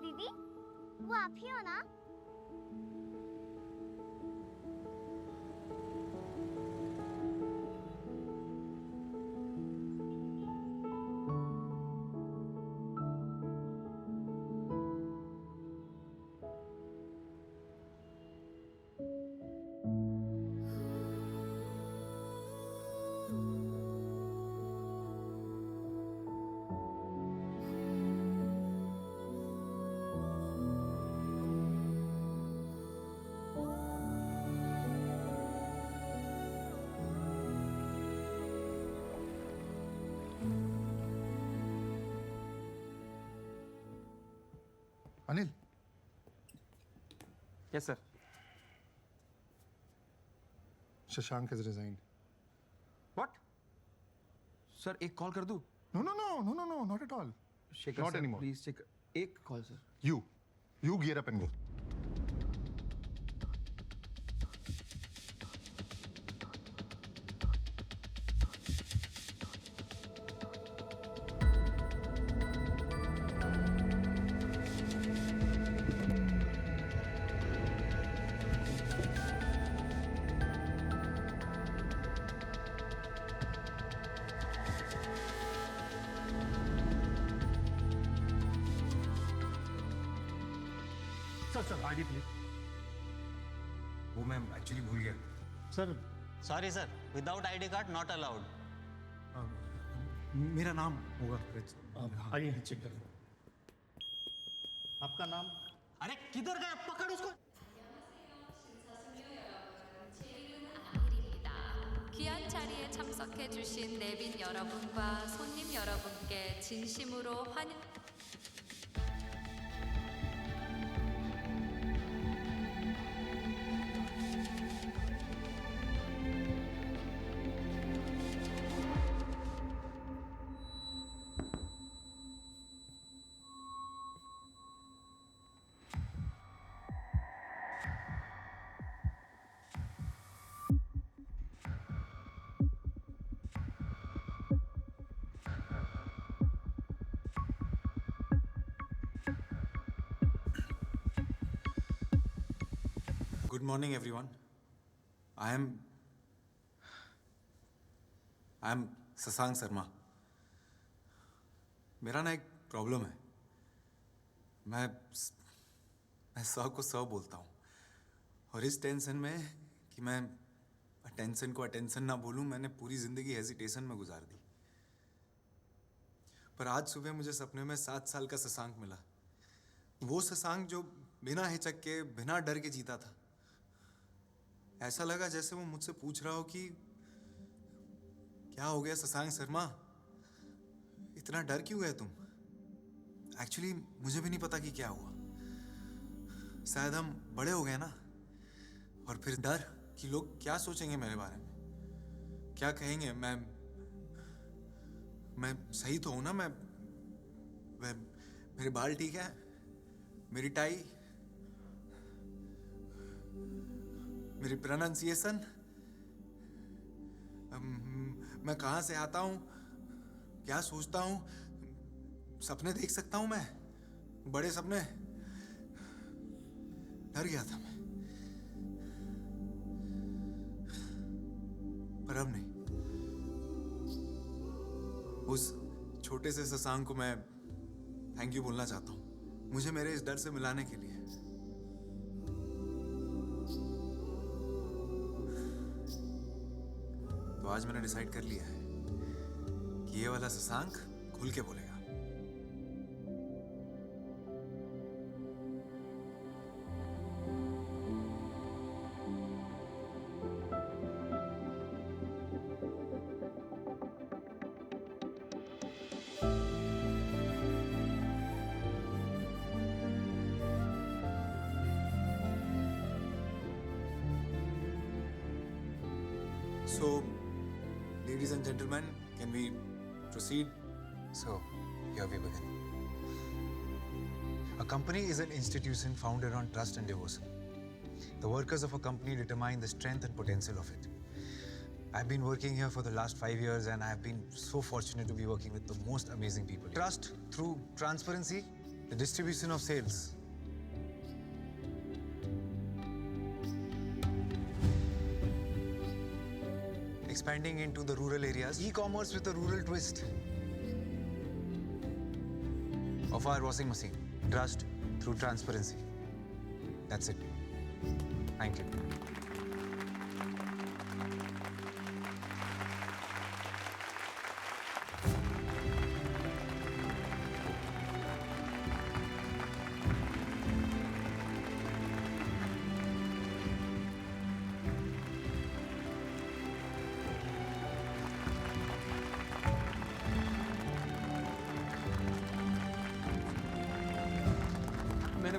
दीदी, वो आप ही हो ना? Anil yes sir Shashank has resigned. What sir एक कॉल कर दूं No, not at all. Shekhar Not sir anymore. Please Shekhar एक call sir You gear up and go. Sir ID please वो मैं एक्चुअली भूल गया sir sorry sir without ID card not allowed मेरा नाम होगा आइए चेक कर आपका नाम अरे किधर गया पकड़ उसको 귀한 자리에 참석해주신 내빈 여러분과 손님 여러분께 진심으로 환영. Good morning, everyone. I am Shashank Sharma. मेरा ना एक प्रॉब्लम है. मैं सर को सर बोलता हूँ और इस टेंशन में कि मैं अटेंशन को अटेंशन ना बोलूँ मैंने पूरी ज़िंदगी हेजिटेशन में गुजार दी. पर आज सुबह मुझे सपने में 7 साल का शशांक मिला. वो शशांक जो बिना हिचक के बिना डर के जीता था. ऐसा लगा जैसे वो मुझसे पूछ रहा हो कि क्या हो गया शशांक शर्मा, इतना डर क्यों है तुम. एक्चुअली मुझे भी नहीं पता कि क्या हुआ. शायद हम बड़े हो गए ना, और फिर डर कि लोग क्या सोचेंगे मेरे बारे में, क्या कहेंगे. मैं सही तो हूं ना. मैं मेरे बाल ठीक है, मेरी टाई, मेरी प्रोनाउंसिएशन, मैं कहाँ से आता हूँ, क्या सोचता हूँ, सपने देख सकता हूँ मैं, बड़े सपने. डर गया था मैं, पर अब नहीं. उस छोटे से शशांक को मैं थैंक यू बोलना चाहता हूँ मुझे मेरे इस डर से मिलाने के लिए. तो आज मैंने डिसाइड कर लिया है कि ये वाला शशांक खुल के बोलेगा. So, ladies and gentlemen, can we proceed? So, here we begin. A company is an institution founded on trust and devotion. The workers of a company determine the strength and potential of it. I've been working here for the last 5 years and I've been so fortunate to be working with the most amazing people. Trust through transparency, the distribution of sales. Expanding into the rural areas, e-commerce with a rural twist of our washing machine. Trust through transparency. That's it. Thank you.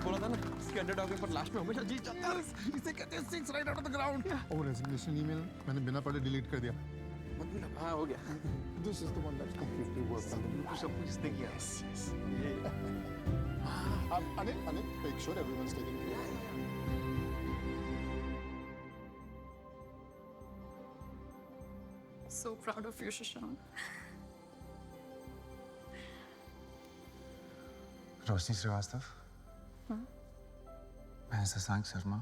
बोला था ना इसके अंडरडॉग पर लास्ट में हमेशा जीत जाता है। इसे कहते हैं six right out of the ground. और रेजिग्नेशन ईमेल मैंने बिना पढ़े डिलीट कर दिया। मतलब हाँ हो गया। This is the one that's completely work. सब कुछ इसने किया। Anil make sure everyone is taking care. So proud of you, Shashank. रोशनी श्रीवास्तव, मैं शशांक शर्मा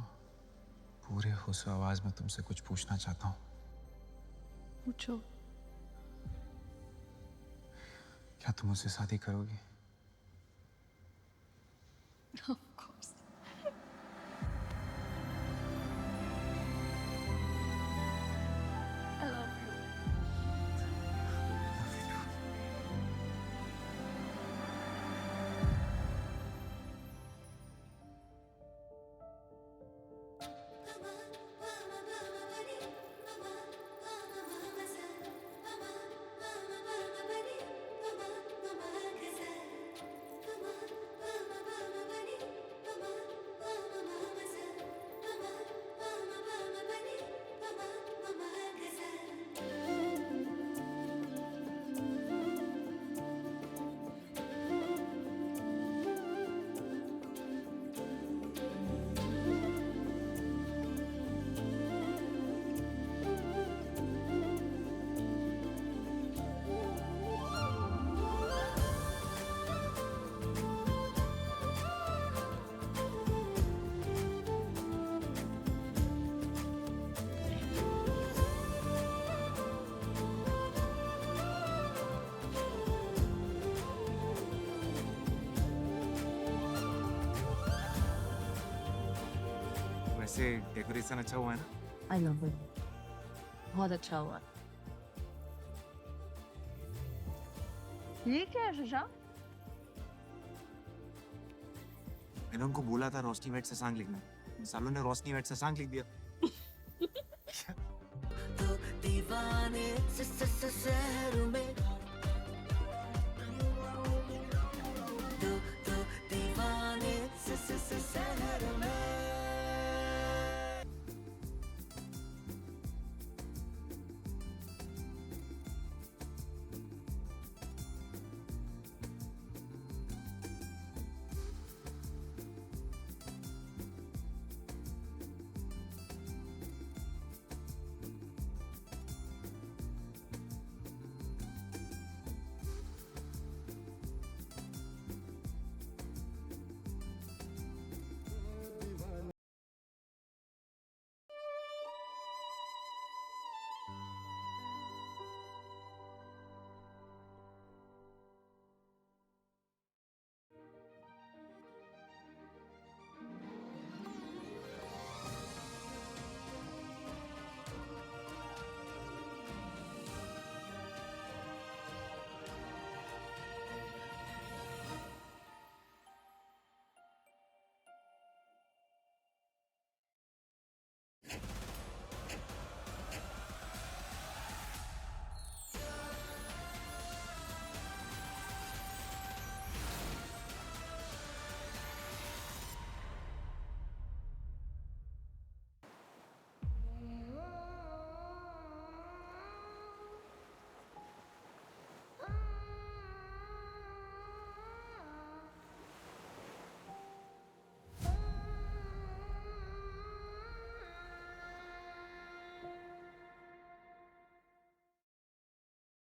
पूरे होश आवाज में तुमसे कुछ पूछना चाहता हूँ। पूछो। क्या तुम मुझसे शादी करोगी? Of course. I love you. वैसे डेकोरेशन अच्छा हुआ है ना? आई लव इट, बहुत अच्छा हुआ। ये क्या है शशांक? मैंने उनको बोला था रोशनी वेट शशांक लिखना, सालों ने रोशनी वेट शशांक लिख दिया। दीवाने शहर में